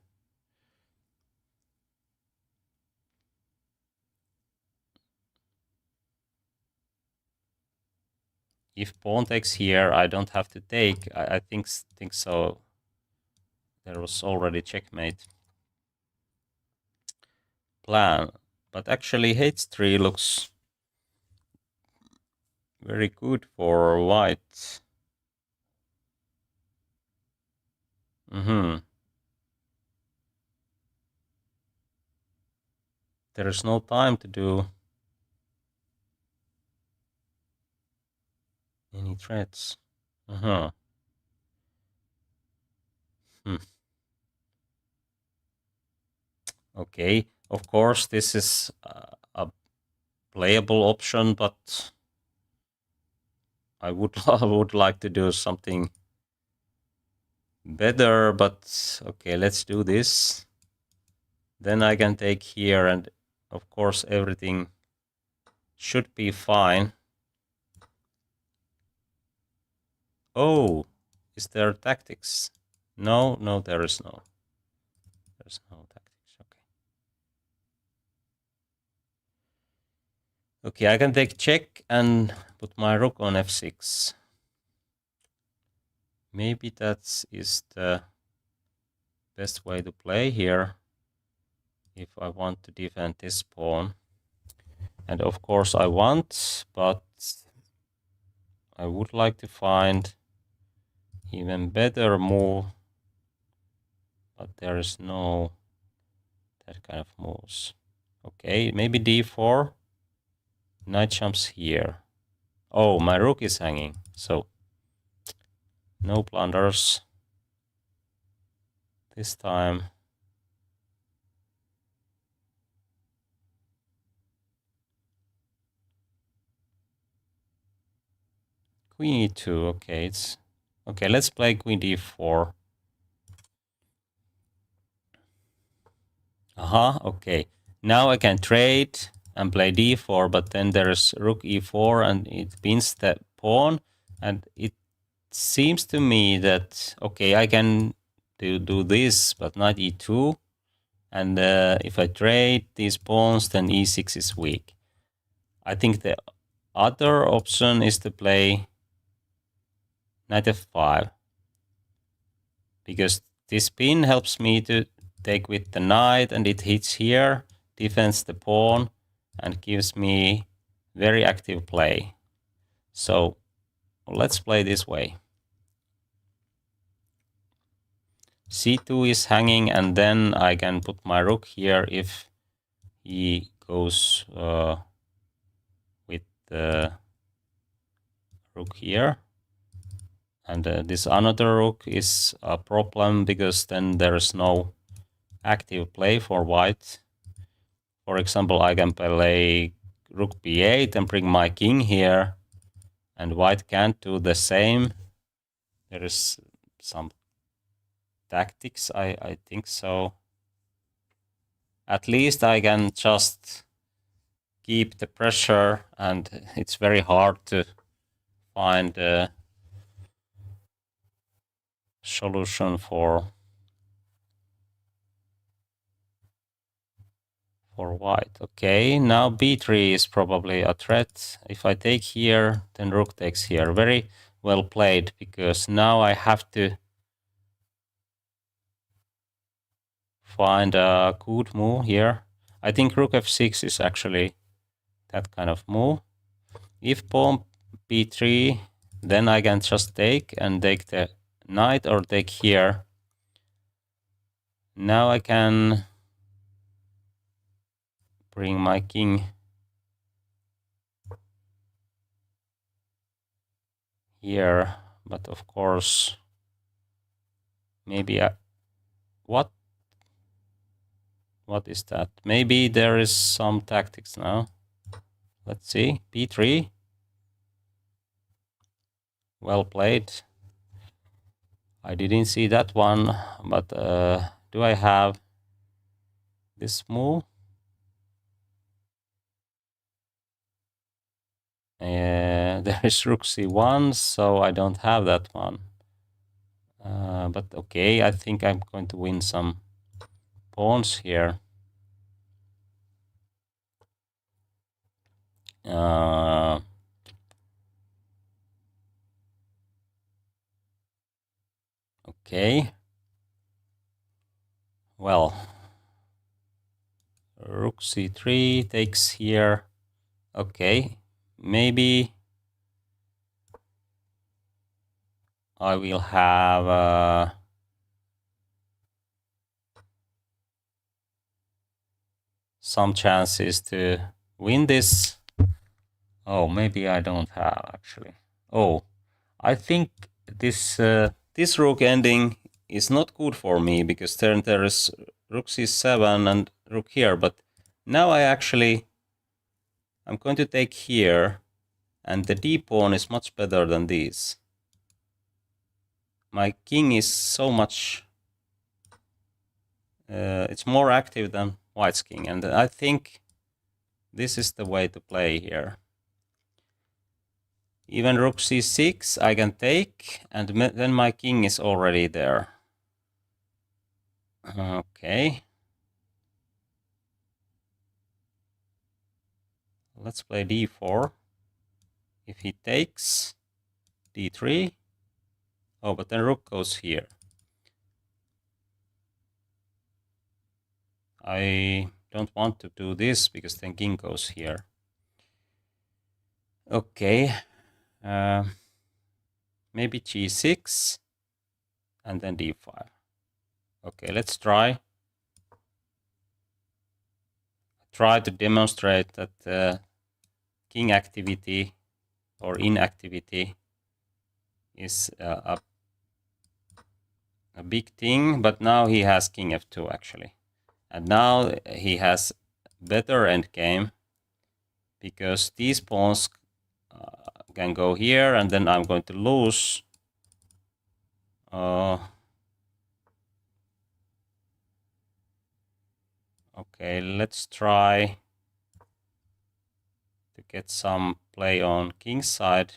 If pawn takes here, I don't have to take. I think so. There was already checkmate. plan. But actually h3 looks very good for white. There is no time to do any threats. Hmm. Okay, of course this is a playable option, but I would I would like to do something better. But okay, let's do this. Then I can take here, and of course everything should be fine. Oh, is there tactics? No, no, there is no. There's no tactics. Okay. Okay, I can take check and put my rook on f6. Maybe that is the best way to play here if I want to defend this pawn. And of course I want, but I would like to find even better move, but there is no that kind of moves. Okay, maybe d4. Knight jumps here. Oh, my rook is hanging, so no blunders this time. Queen e2. Okay, it's okay. Let's play queen d4. Okay. Now I can trade and play d4, but then there's rook e4 and it pins the pawn. And it seems to me that, okay, I can do this, but not e2. And if I trade these pawns, then e6 is weak. I think the other option is to play knight f5, because this pin helps me to take with the knight, and it hits here, defends the pawn, and gives me very active play. So let's play this way. c2 is hanging, and then I can put my rook here if he goes with the rook here. And this another rook is a problem, because then there is no active play for white. For example, I can play rook b8 and bring my king here, and white can't do the same. There is some tactics, I think so. At least I can just keep the pressure, and it's very hard to find a solution for white. Okay, now b3 is probably a threat. If I take here, then rook takes here. Very well played, because now I have to find a good move here. I think rook f6 is actually that kind of move. If pawn b3, then I can just take and take the knight, or take here. Now I can bring my king here, but of course, maybe what is that? Maybe there is some tactics now. Let's see. b3. Well played. I didn't see that one, but do I have this move? There is rook c1, so I don't have that one. But okay, I think I'm going to win some pawns here. Okay. Well, Rook c3 takes here. Okay, maybe I will have some chances to win this. Oh, maybe I don't have actually. Oh, I think this rook ending is not good for me because then there is rook c7 and rook here. But now I'm going to take here, and the d pawn is much better than this. My king is so much. It's more active than white's king, and I think this is the way to play here. Even rook c6 I can take, and then my king is already there. Okay. Let's play d4. If he takes d3. Oh, but then rook goes here. I don't want to do this because then king goes here. Okay. Maybe g6 and then d5. Okay, let's try. Try to demonstrate that king activity or inactivity is a big thing, but now he has king f2 actually. And now he has better endgame because these pawns can go here, and then I'm going to lose. Okay, let's try to get some play on king's side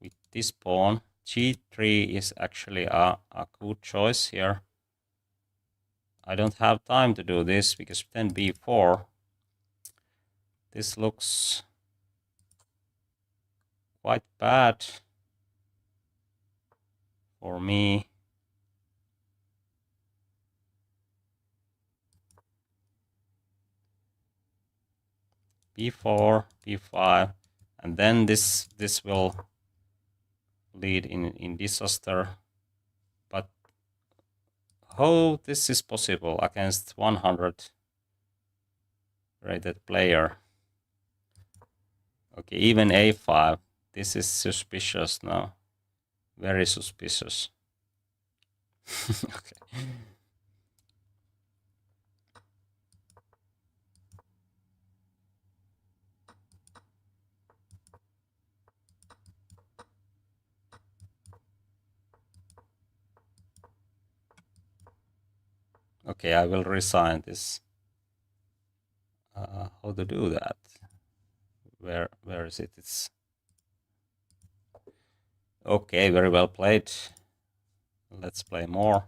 with this pawn. G3 is actually a good choice here. I don't have time to do this because then b4. This looks quite bad for me. b4, b5, and then this will lead in disaster. But how this is possible against 100 rated player? Okay, even a5. This is suspicious now. Very suspicious. Okay. Okay, I will resign this. How to do that? Where is it? It's okay. Very well played. Let's play more.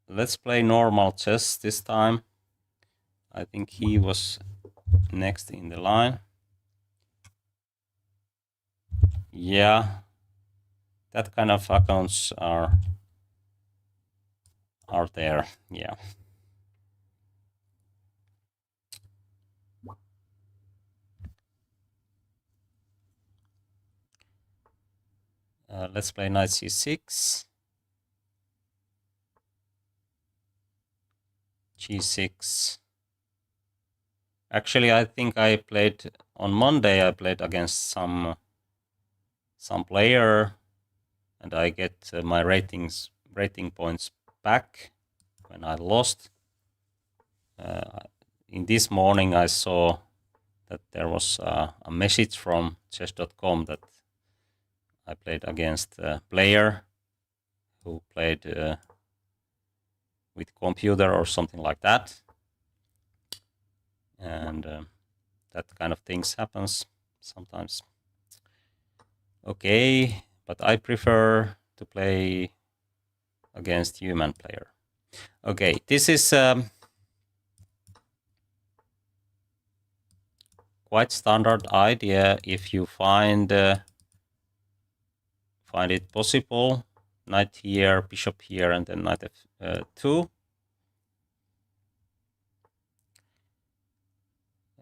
Let's play normal chess this time. I think he was next in the line. Yeah, that kind of accounts are there. Yeah. Let's play knight c6. g6. Actually, I think I played on Monday. I played against some player, and I get my rating points back when I lost. In this morning, I saw that there was a message from chess.com that I played against a player who played with computer or something like that, and that kind of things happens sometimes. Okay, but I prefer to play against human player. Okay, this is quite standard idea if you find it possible knight here, bishop here, and then knight f2.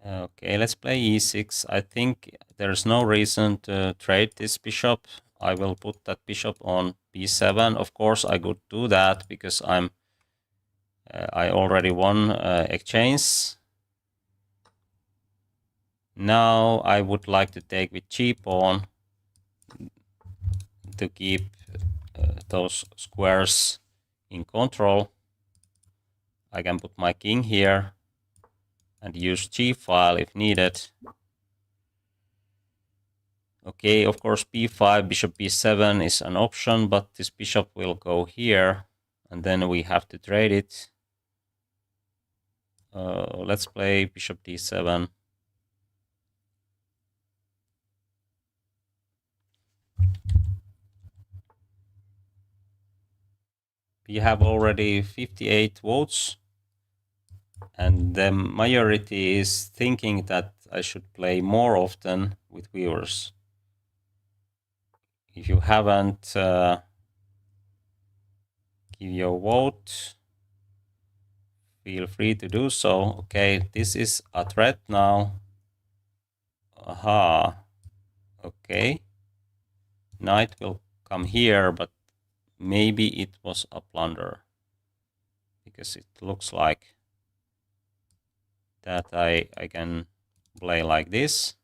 Okay, let's play e6. I think there's no reason to trade this bishop. I will put that bishop on b7. Of course, I could do that because I already won exchange. Now I would like to take with g pawn to keep those squares in control. I can put my king here and use g file if needed. Okay, of course b5, bishop b7 is an option, but this bishop will go here, and then we have to trade it. Let's play bishop d7. We have already 58 votes, and the majority is thinking that I should play more often with viewers. If you haven't, give your vote. Feel free to do so. Okay, this is a threat now. Aha. Okay. Knight will come here, but maybe it was a blunder. Because it looks like that I can play like this.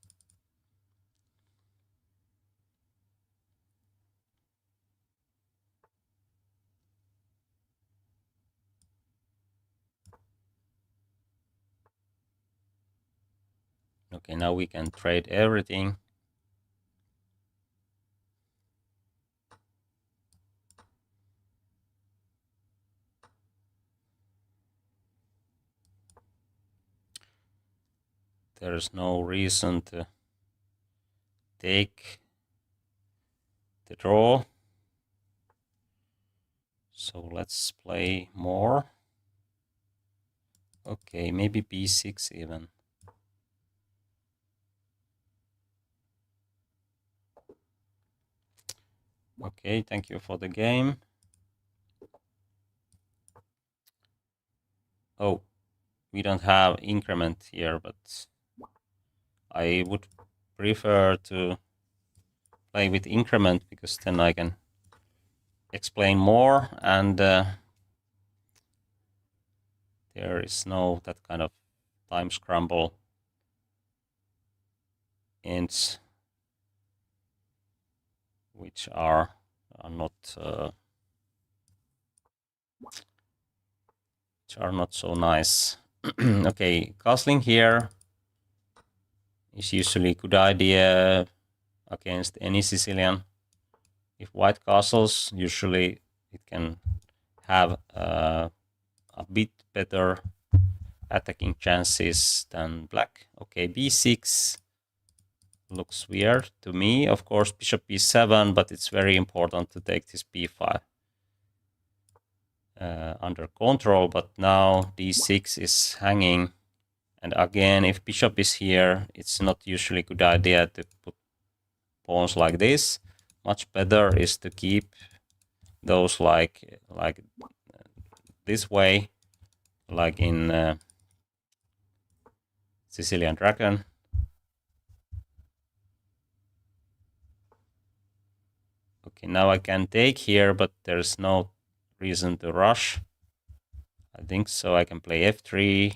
Okay, now we can trade everything. There is no reason to take the draw. So let's play more. Okay, maybe b6 even. Okay, thank you for the game. Oh, we don't have increment here, but I would prefer to play with increment because then I can explain more, and there is no that kind of time scramble ends which are not so nice. Okay, castling here is usually a good idea against any Sicilian. If white castles, usually it can have a bit better attacking chances than black. Okay, b6 looks weird to me. Of course, bishop b7, but it's very important to take this b5 under control. But now d6 is hanging. And again, if bishop is here, it's not usually a good idea to put pawns like this. Much better is to keep those like this way, like in Sicilian Dragon. Okay, now I can take here, but there's no reason to rush. I think so. I can play f3,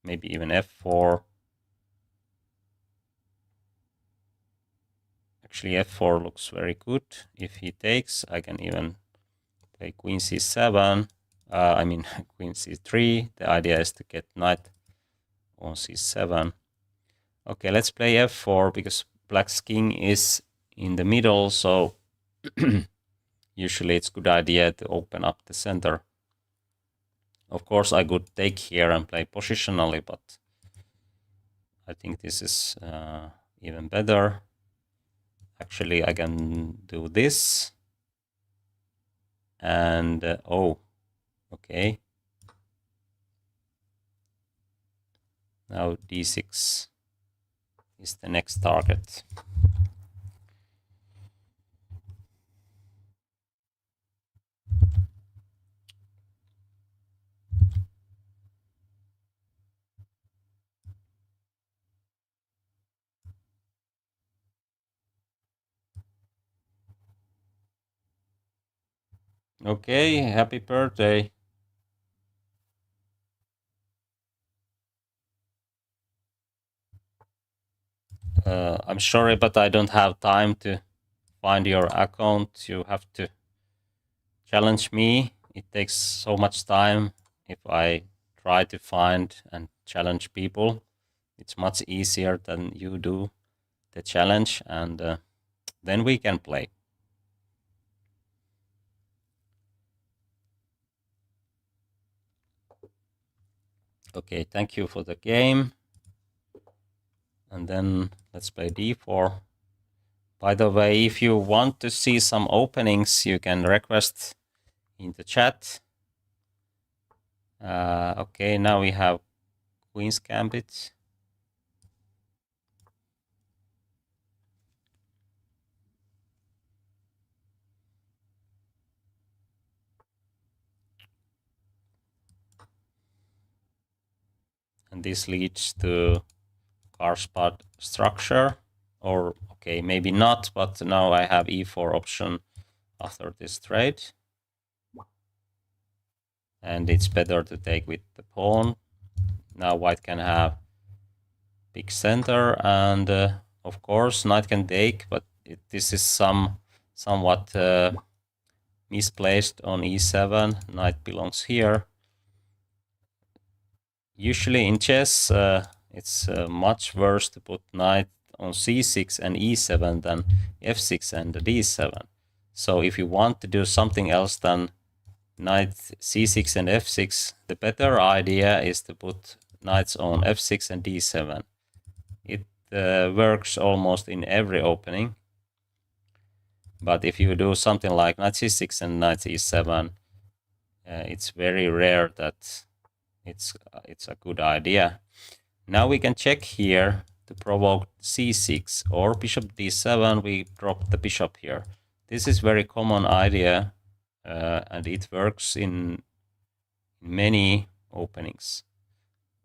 maybe even f4. Actually, f4 looks very good. If he takes, I can even play queen c7. I mean, queen c3. The idea is to get knight on c7. Okay, let's play f4 because black's king is in the middle, so usually it's a good idea to open up the center. Of course, I could take here and play positionally, but I think this is even better. Actually, I can do this. And, oh, okay. Now d6 is the next target. Okay, happy birthday. I'm sorry, but I don't have time to find your account. You have to challenge me. It takes so much time if I try to find and challenge people. It's much easier than you do the challenge, and then we can play. Okay, thank you for the game. And then let's play d4. By the way, if you want to see some openings, you can request in the chat. Okay, now we have Queen's Gambit. And this leads to Karspad structure. Or, okay, maybe not, but now I have e4 option after this trade. And it's better to take with the pawn. Now white can have big center, and of course knight can take, but this is somewhat misplaced on e7. Knight belongs here. Usually in chess, it's much worse to put knight on c6 and e7 than f6 and d7. So if you want to do something else than knight c6 and f6, the better idea is to put knights on f6 and d7. It works almost in every opening. But if you do something like knight c6 and knight e7, it's very rare that it's a good idea. Now we can check here to provoke c6 or bishop d7. We drop the bishop here. This is very common idea, and it works in many openings.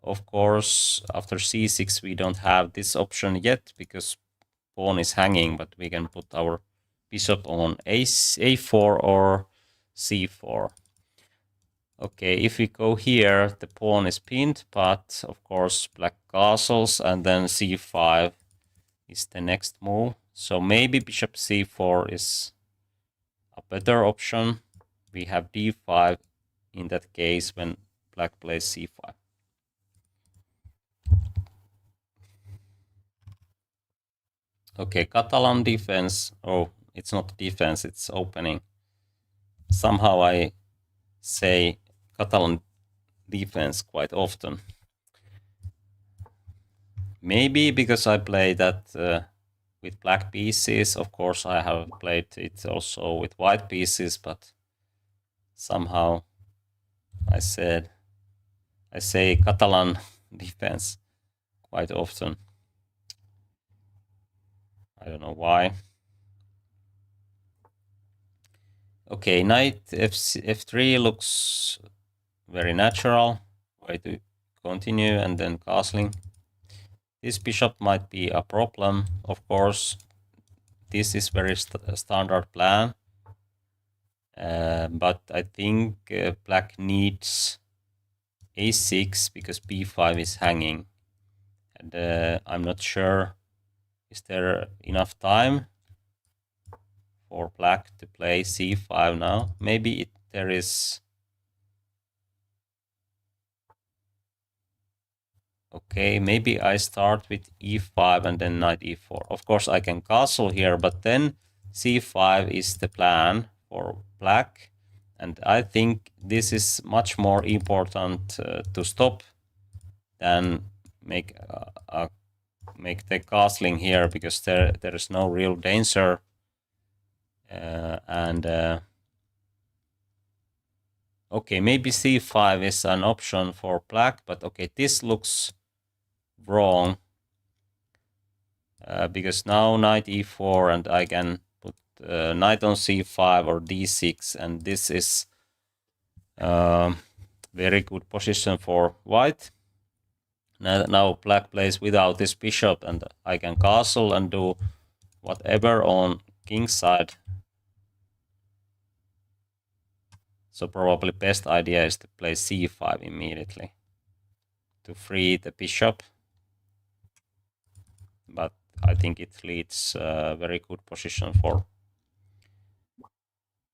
Of course, after c6 we don't have this option yet because pawn is hanging, but we can put our bishop on a4 or c4. Okay, if we go here, the pawn is pinned, but of course black castles, and then c5 is the next move. So maybe bishop c4 is a better option. We have d5 in that case when black plays c5. Okay, Catalan defense. Oh, it's not defense, it's opening. Somehow I say Catalan defense quite often. Maybe because I play that with black pieces. Of course, I have played it also with white pieces, but somehow I say Catalan defense quite often. I don't know why. Okay, knight f3 looks very natural. Way to continue and then castling. This bishop might be a problem. Of course, this is very standard plan. But I think black needs a6 because b5 is hanging. And I'm not sure, is there enough time for black to play c5 now? Maybe there is. Okay, maybe I start with e5 and then knight e4. Of course, I can castle here, but then c5 is the plan for black. And I think this is much more important to stop than make the castling here, because there is no real danger. Okay, maybe c5 is an option for black, but okay, this looks wrong. Because now knight e4 and I can put knight on c5 or d6, and this is very good position for white. Now black plays without this bishop, and I can castle and do whatever on king's side. So probably best idea is to play c5 immediately to free the bishop. But I think it leads a very good position for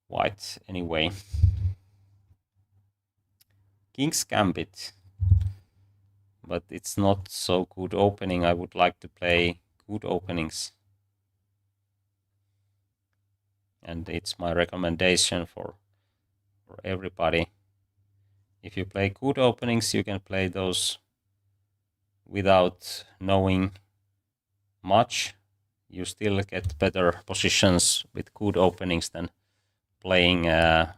white anyway. King's Gambit. But it's not so good opening. I would like to play good openings. And it's my recommendation for everybody. If you play good openings, you can play those without knowing much. You still get better positions with good openings than playing bad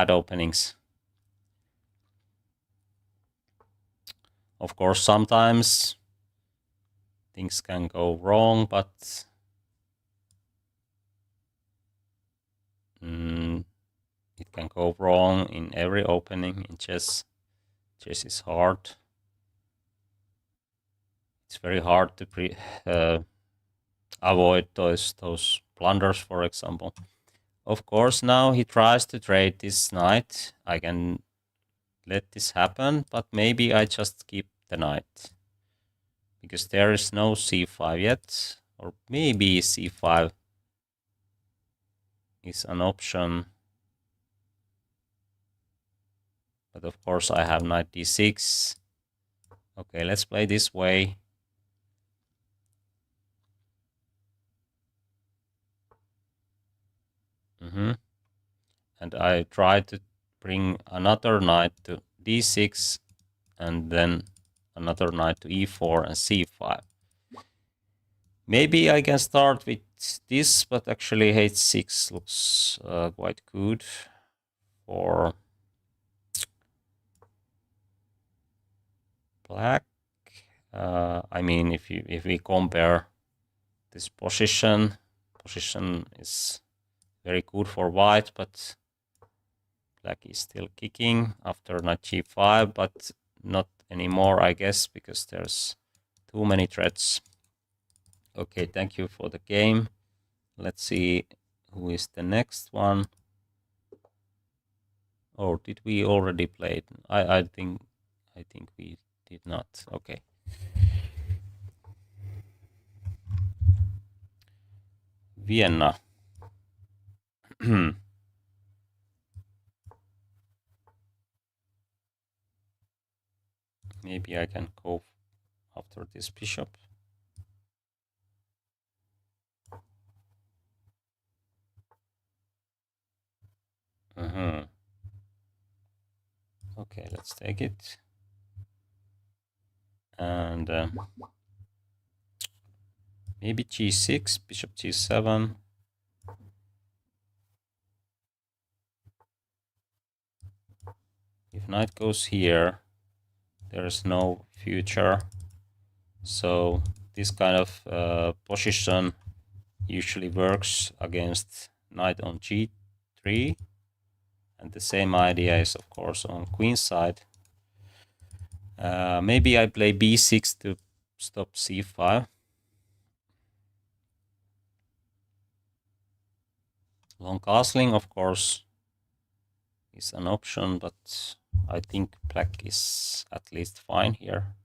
openings. Of course, sometimes things can go wrong, but it can go wrong in every opening in chess. Chess is hard. It's very hard to avoid those blunders, for example. Of course, now he tries to trade this knight. I can let this happen, but maybe I just keep the knight. Because there is no c5 yet, or maybe c5 is an option. But of course I have knight d6. Okay, let's play this way. And I try to bring another knight to d6 and then another knight to e4 and c5. Maybe I can start with this, but actually h6 looks quite good for black. I mean, if we compare this position is very good for white, but black is still kicking after knight g5, but not anymore, I guess, because there's too many threats. Okay, thank you for the game. Let's see who is the next one. Or did we already play it? I think we did not. Okay. Vienna. Maybe I can go after this bishop. Okay, let's take it. And maybe g6, bishop g7. If knight goes here, there is no future. So this kind of position usually works against knight on g3. And the same idea is, of course, on queen side. Maybe I play b6 to stop c5. Long castling, of course, is an option, but I think black is at least fine here.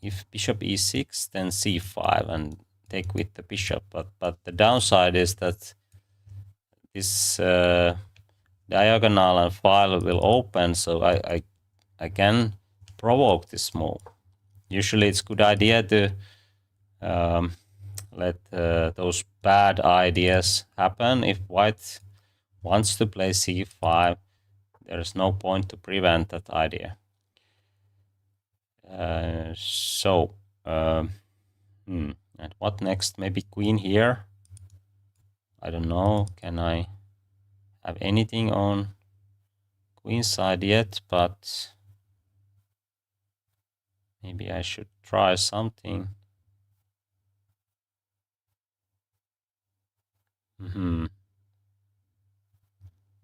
If bishop e6, then c5 and take with the bishop. But the downside is that this diagonal and file will open, so I can provoke this move. Usually it's a good idea to let those bad ideas happen. If white wants to play c5, there is no point to prevent that idea. And what next? Maybe queen here. I don't know. Can I have anything on queen side yet? But maybe I should try something.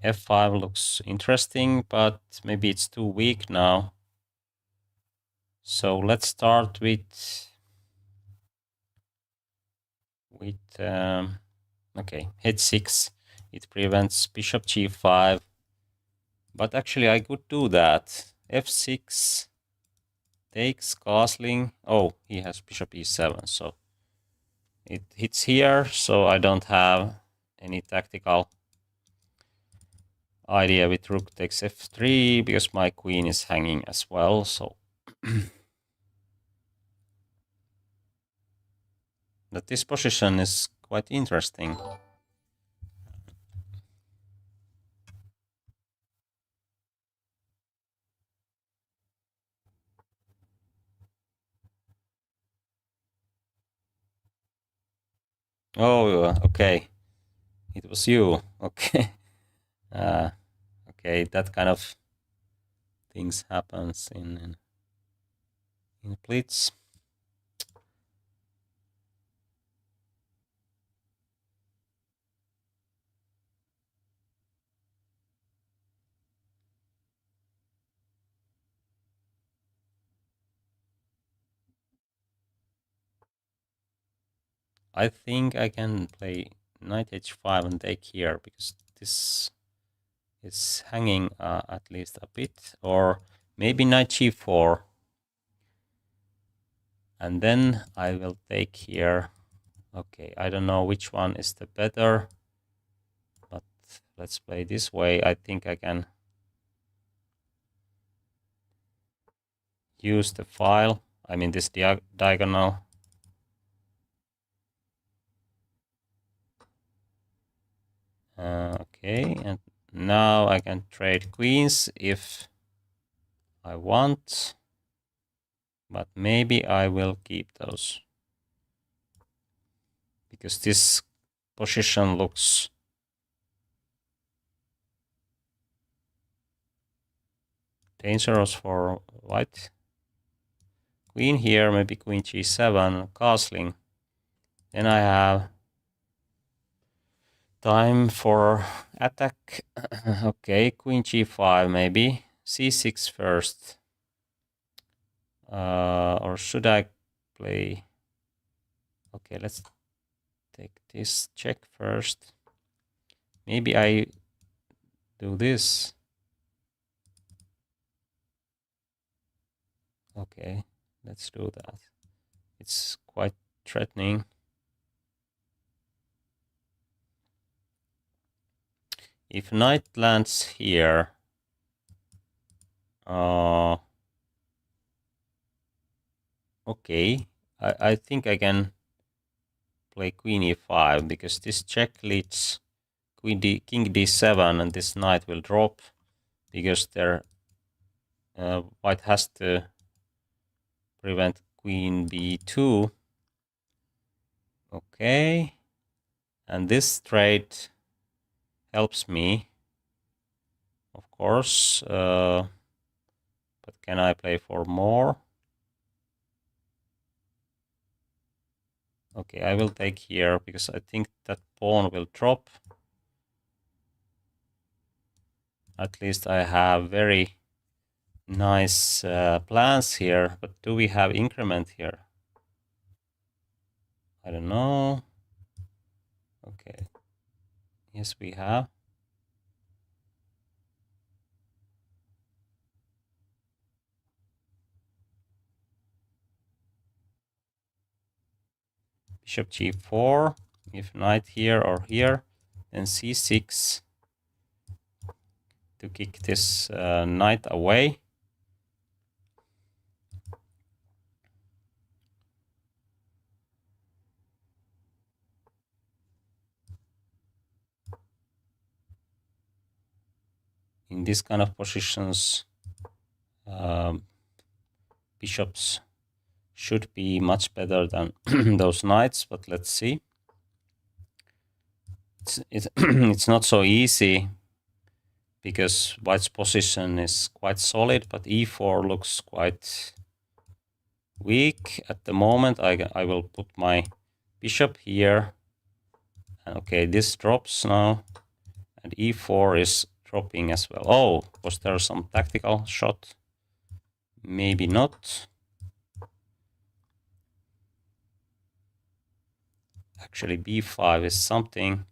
F5 looks interesting, but maybe it's too weak now. So let's start with with okay, h6. It prevents bishop g5, but actually I could do that. f6 takes castling. Oh, he has bishop e7, so it hits here, so I don't have any tactical idea with rook takes f3 because my queen is hanging as well, so that this position is quite interesting. Oh, okay. It was you. Okay. Okay, that kind of things happens in blitz. I think I can play knight h5 and take here because this is hanging at least a bit, or maybe knight g4, and then I will take here. Okay, I don't know which one is the better, but let's play this way. I think I can use the file, I mean this diagonal. Okay, and now I can trade queens if I want, but maybe I will keep those because this position looks dangerous for white. Queen here, maybe queen g7, castling. Then I have time for attack. Okay, queen g5 maybe. c6 first. Or should I play? Okay, let's take this check first. Maybe I do this. Okay, let's do that. It's quite threatening. If knight lands here, okay, I think I can play queen e5 because this check leads king d7 and this knight will drop because there white has to prevent queen b2. Okay, and this trade helps me, of course, but can I play for more? Okay, I will take here because I think that pawn will drop. At least I have very nice plans here, but do we have increment here? I don't know. Okay. Yes, we have. Bishop g4. If knight here or here, then c6 to kick this knight away. In this kind of positions, bishops should be much better than those knights, but let's see. It's not so easy because white's position is quite solid, but e4 looks quite weak at the moment. I will put my bishop here. Okay, this drops now, and e4 is dropping as well. Oh, was there some tactical shot? Maybe not. Actually, b5 is something.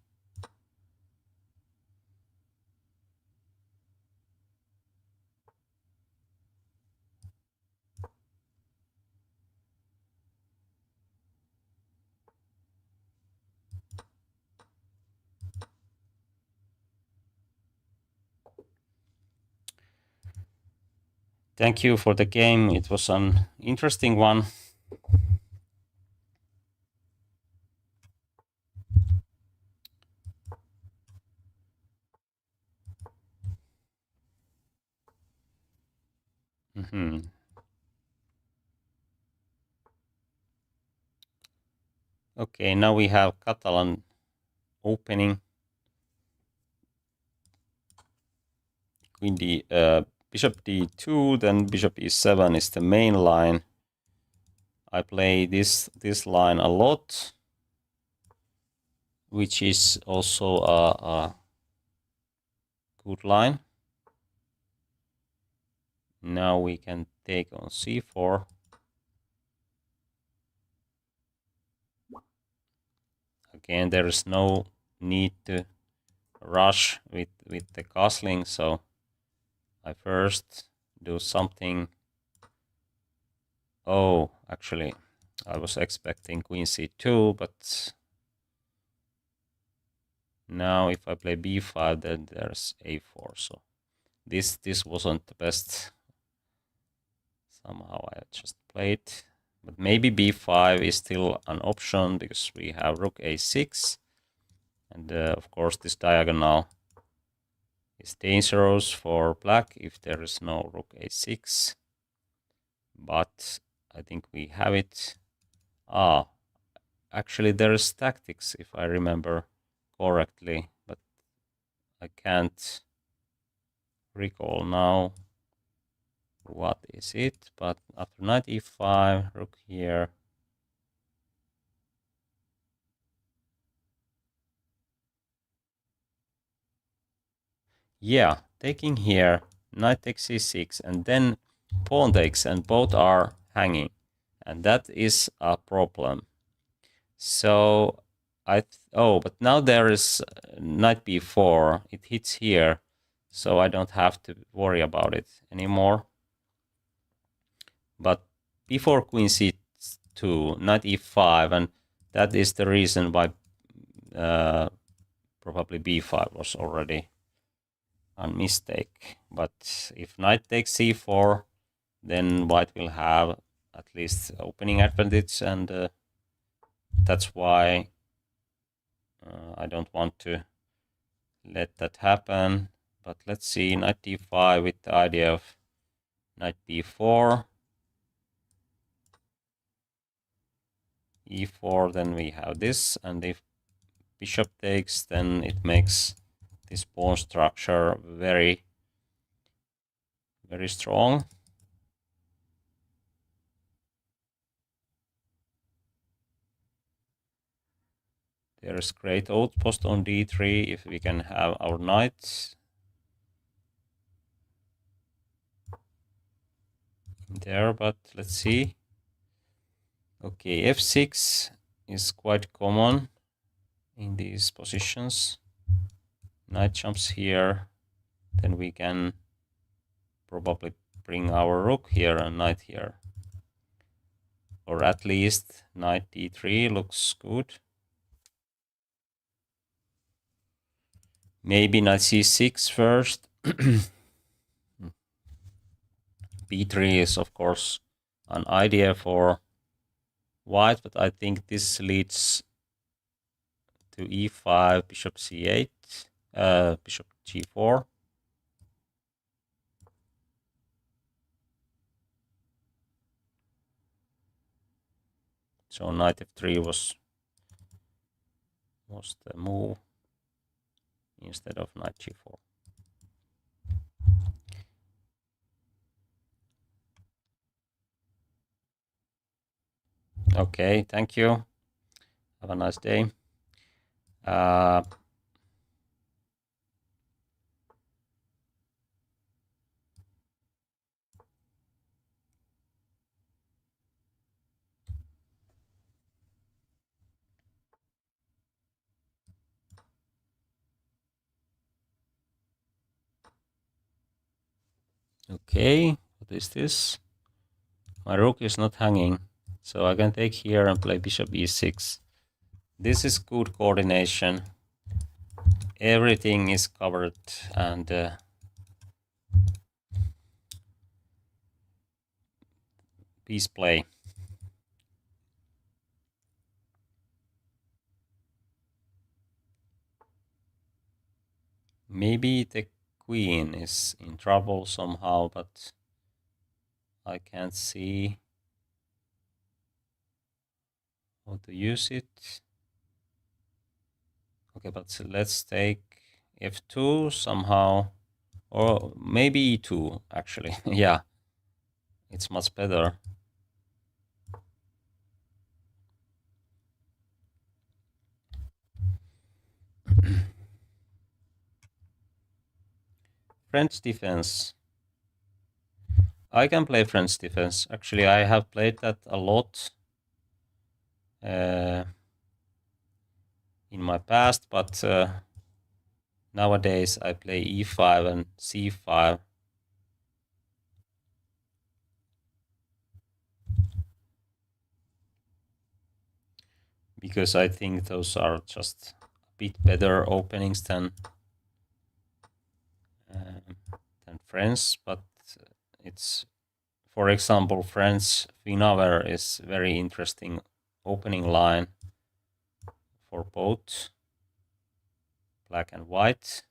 Thank you for the game. It was an interesting one. Okay, now we have Catalan opening. Queen bishop d2, then bishop e7 is the main line. I play this line a lot, which is also a good line. Now we can take on c4. Again, there is no need to rush with the castling, so I first do something. Oh, actually, I was expecting queen c2, but now if I play b5, then there's a4. So this wasn't the best. Somehow I just played, but maybe b5 is still an option because we have rook a6, and of course this diagonal is dangerous for black if there is no rook a6. But I think we have it. Actually there is tactics if I remember correctly, but I can't recall now what is it. But after knight e5, rook here. Yeah, taking here, knight takes c6, and then pawn takes, and both are hanging, and that is a problem. So but now there is knight b4. It hits here, so I don't have to worry about it anymore. But before queen c2, knight e5, and that is the reason why probably b5 was already a mistake. But if knight takes c4, then white will have at least opening advantage, and that's why I don't want to let that happen. But let's see, knight d5 with the idea of knight b4, e4, then we have this, and if bishop takes, then it makes this pawn structure very, very strong. There is great outpost on d3 if we can have our knights there, but let's see. Okay, f6 is quite common in these positions. Knight jumps here, then we can probably bring our rook here and knight here. Or at least knight d3 looks good. Maybe knight c6 first. b3 is of course an idea for white, but I think this leads to e5, bishop c8, bishop g4. So knight f3 was the move instead of knight g4. Okay, thank you. Have a nice day. Okay, what is this? My rook is not hanging, so I can take here and play bishop e6. This is good coordination. Everything is covered and piece play. Maybe the queen is in trouble somehow, but I can't see how to use it. Okay, but let's take f2 somehow, or maybe e2 actually. Yeah, it's much better. French defense. I can play French defense. Actually, I have played that a lot in my past, but nowadays I play e5 and c5. Because I think those are just a bit better openings than French, but it's, for example, French Finaver is very interesting opening line for both black and white.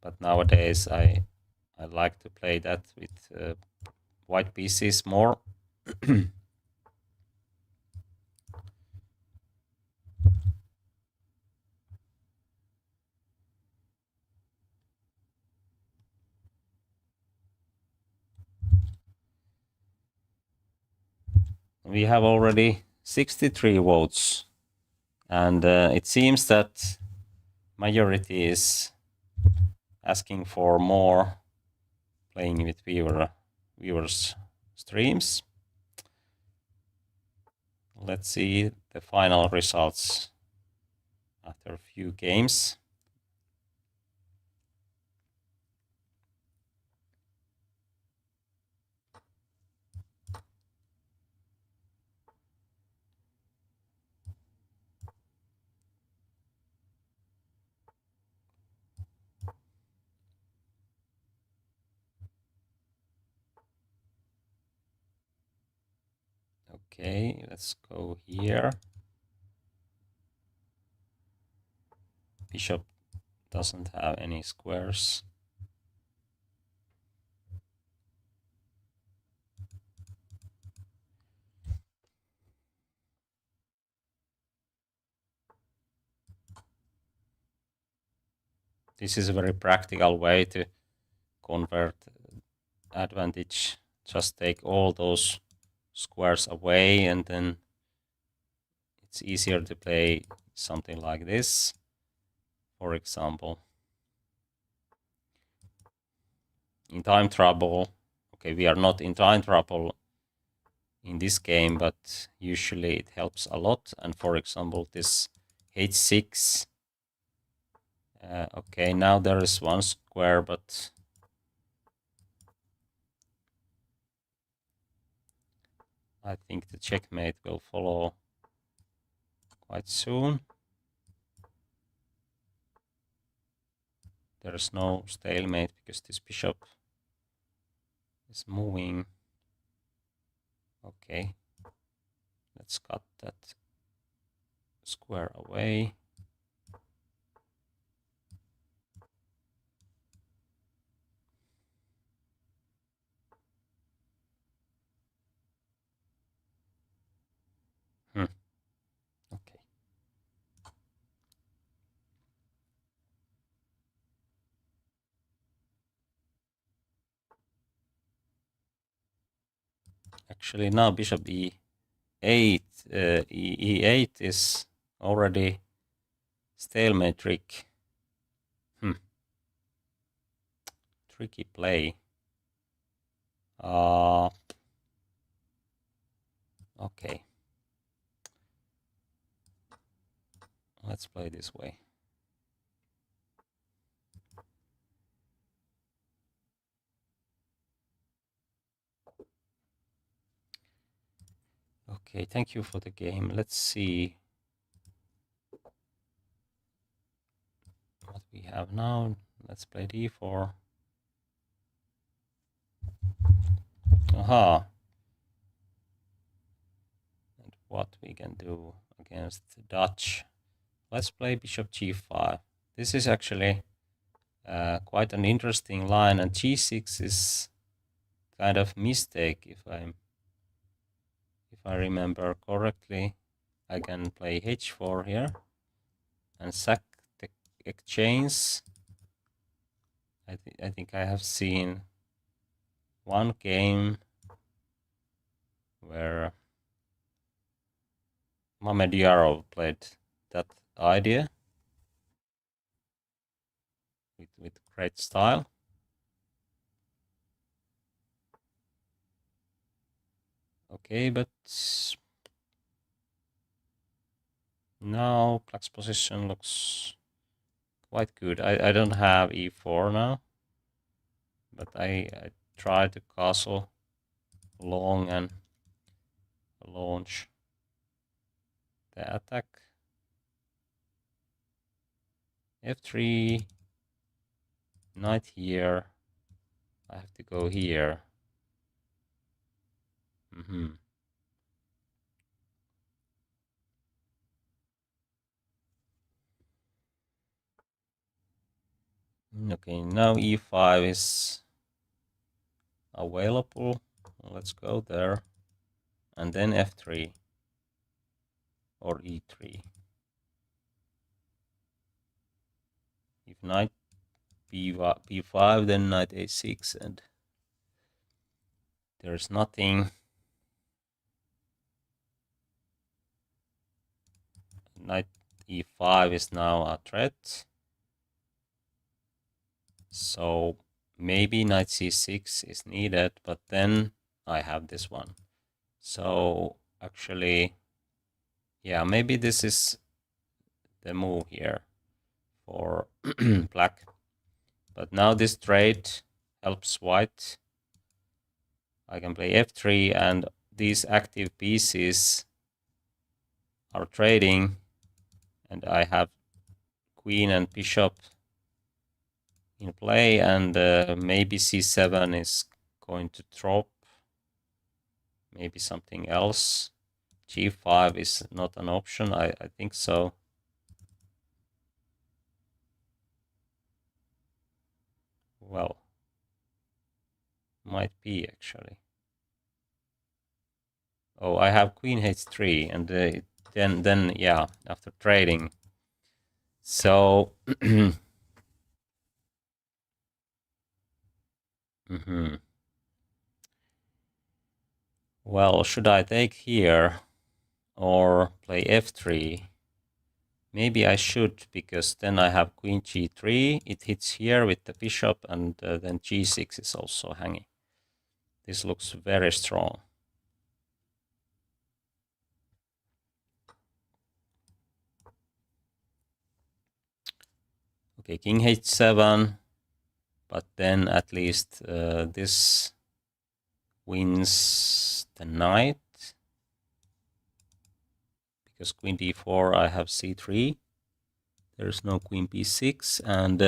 But nowadays I like to play that with white pieces more. We have already 63 votes, and it seems that majority is asking for more playing with viewers streams. Let's see the final results after a few games. Okay, let's go here. Bishop doesn't have any squares. This is a very practical way to convert advantage. Just take all those squares away, and then it's easier to play something like this, for example. In time trouble, okay, we are not in time trouble in this game, but usually it helps a lot. And for example, this h6. Okay, now there is one square, but I think the checkmate will follow quite soon. There is no stalemate because this bishop is moving. Okay, let's cut that square away. Okay. Actually, now bishop e8, e8 is already stalemate trick. Tricky play. Okay. Let's play this way. Okay, thank you for the game. Let's see what we have now. Let's play d4. Aha. And what we can do against the Dutch. Let's play bishop g5. This is actually quite an interesting line, and g6 is kind of mistake if I remember correctly. I can play h4 here and sack the exchange. I think I have seen one game where Mamedjarov played that idea with great style. Okay, but now black's position looks quite good. I don't have e4 now, but I try to castle long and launch the attack. f3, knight here. I have to go here. Okay, now e5 is available. Let's go there. And then f3 or e3. If knight b5, then knight a6, and there's nothing. Knight e5 is now a threat. So maybe knight c6 is needed, but then I have this one. So actually, yeah, maybe this is the move here for black. But now this trade helps white. I can play f3, and these active pieces are trading, and I have queen and bishop in play, and maybe c7 is going to drop. Maybe something else. g5 is not an option. I think so. Well, might be actually. Oh, I have queen h3, and then yeah, after trading. So well, should I take here or play f3? Maybe I should, because then I have queen g3. It hits here with the bishop, and then g6 is also hanging. This looks very strong. Okay, king h7, but then at least this wins the knight, because queen d4 I have c3. There's no queen b6, and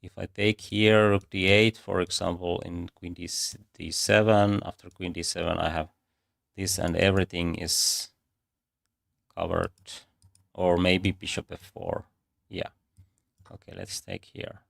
if I take here rook d8, for example, in queen d7, after queen d7 I have this, and everything is covered. Or maybe bishop f4. Yeah. Okay, let's take here.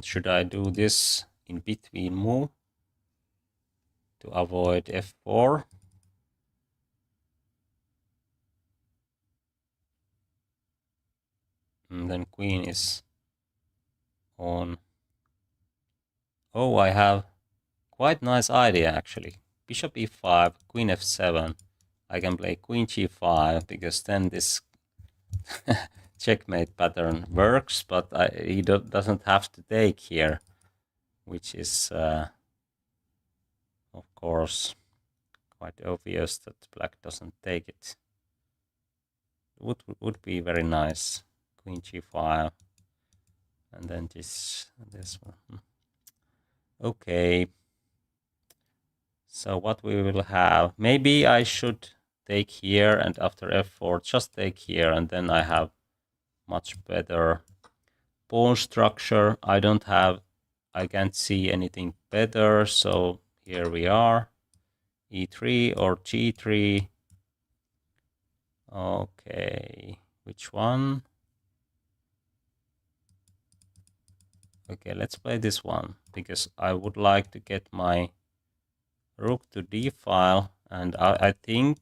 Should I do this in between move to avoid f4? And then queen is on. Oh, I have quite nice idea actually. Bishop e5, queen f7. I can play queen g5, because then this checkmate pattern works, but he doesn't have to take here, which is, of course, quite obvious that black doesn't take it. Would be very nice. Queen g5, and then this one. Okay. So what we will have? Maybe I should take here, and after f4, just take here, and then I have much better pawn structure. I can't see anything better, so here we are. E3 or G3. Okay, which one? Okay, let's play this one, because I would like to get my rook to d file, and I think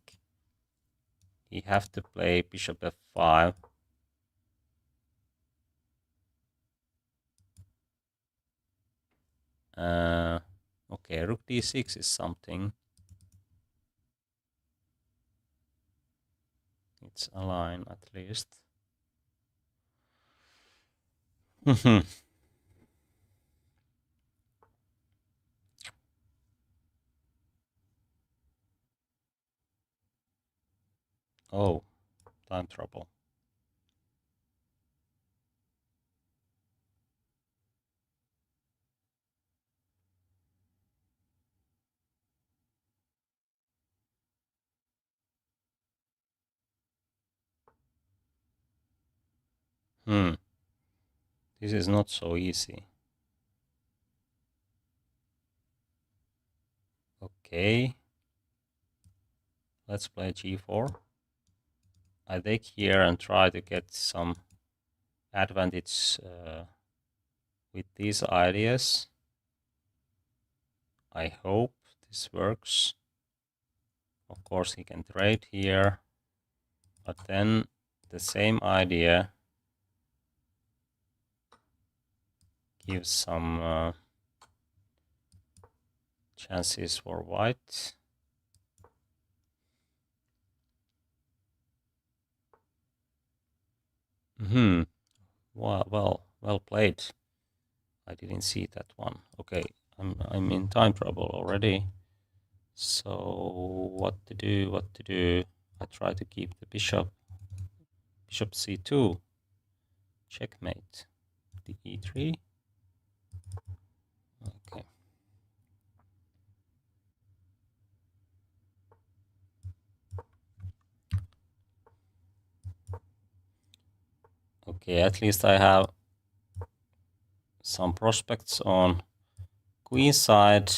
he have to play bishop f5. Okay, rook d6 is something. It's a line at least. Oh, time trouble. This is not so easy. Okay. Let's play g4. I take here and try to get some advantage with these ideas. I hope this works. Of course, he can trade here, but then the same idea gives some chances for white. Well played. I didn't see that one. Okay, I'm in time trouble already. So what to do? I try to keep the bishop. Bishop c2. Checkmate. The e3. Okay. Okay, at least I have some prospects on queen side.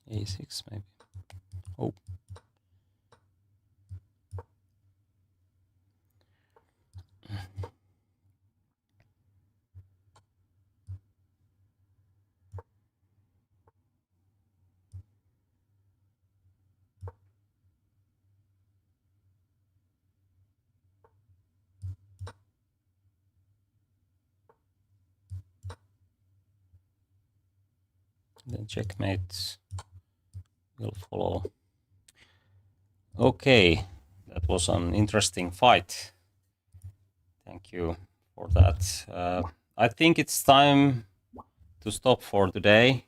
A6 maybe. Oh. Then checkmate will follow. Okay, that was an interesting fight. Thank you for that. I think it's time to stop for today.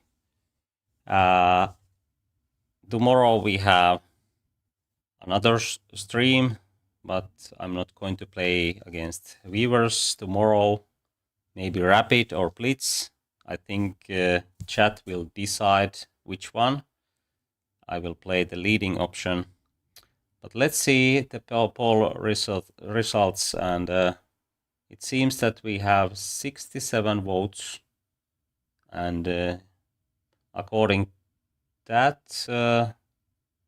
Tomorrow we have another stream, but I'm not going to play against viewers tomorrow. maybe rapid or blitz. I think chat will decide which one. I will play the leading option. But let's see the poll results, and it seems that we have 67 votes, and according to that,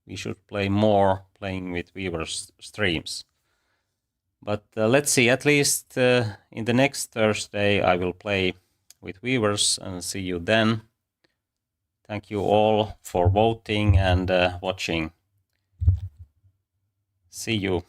we should play more playing with viewers streams. But let's see, at least in the next Thursday I will play with viewers, and see you then. Thank you all for voting and watching. See you.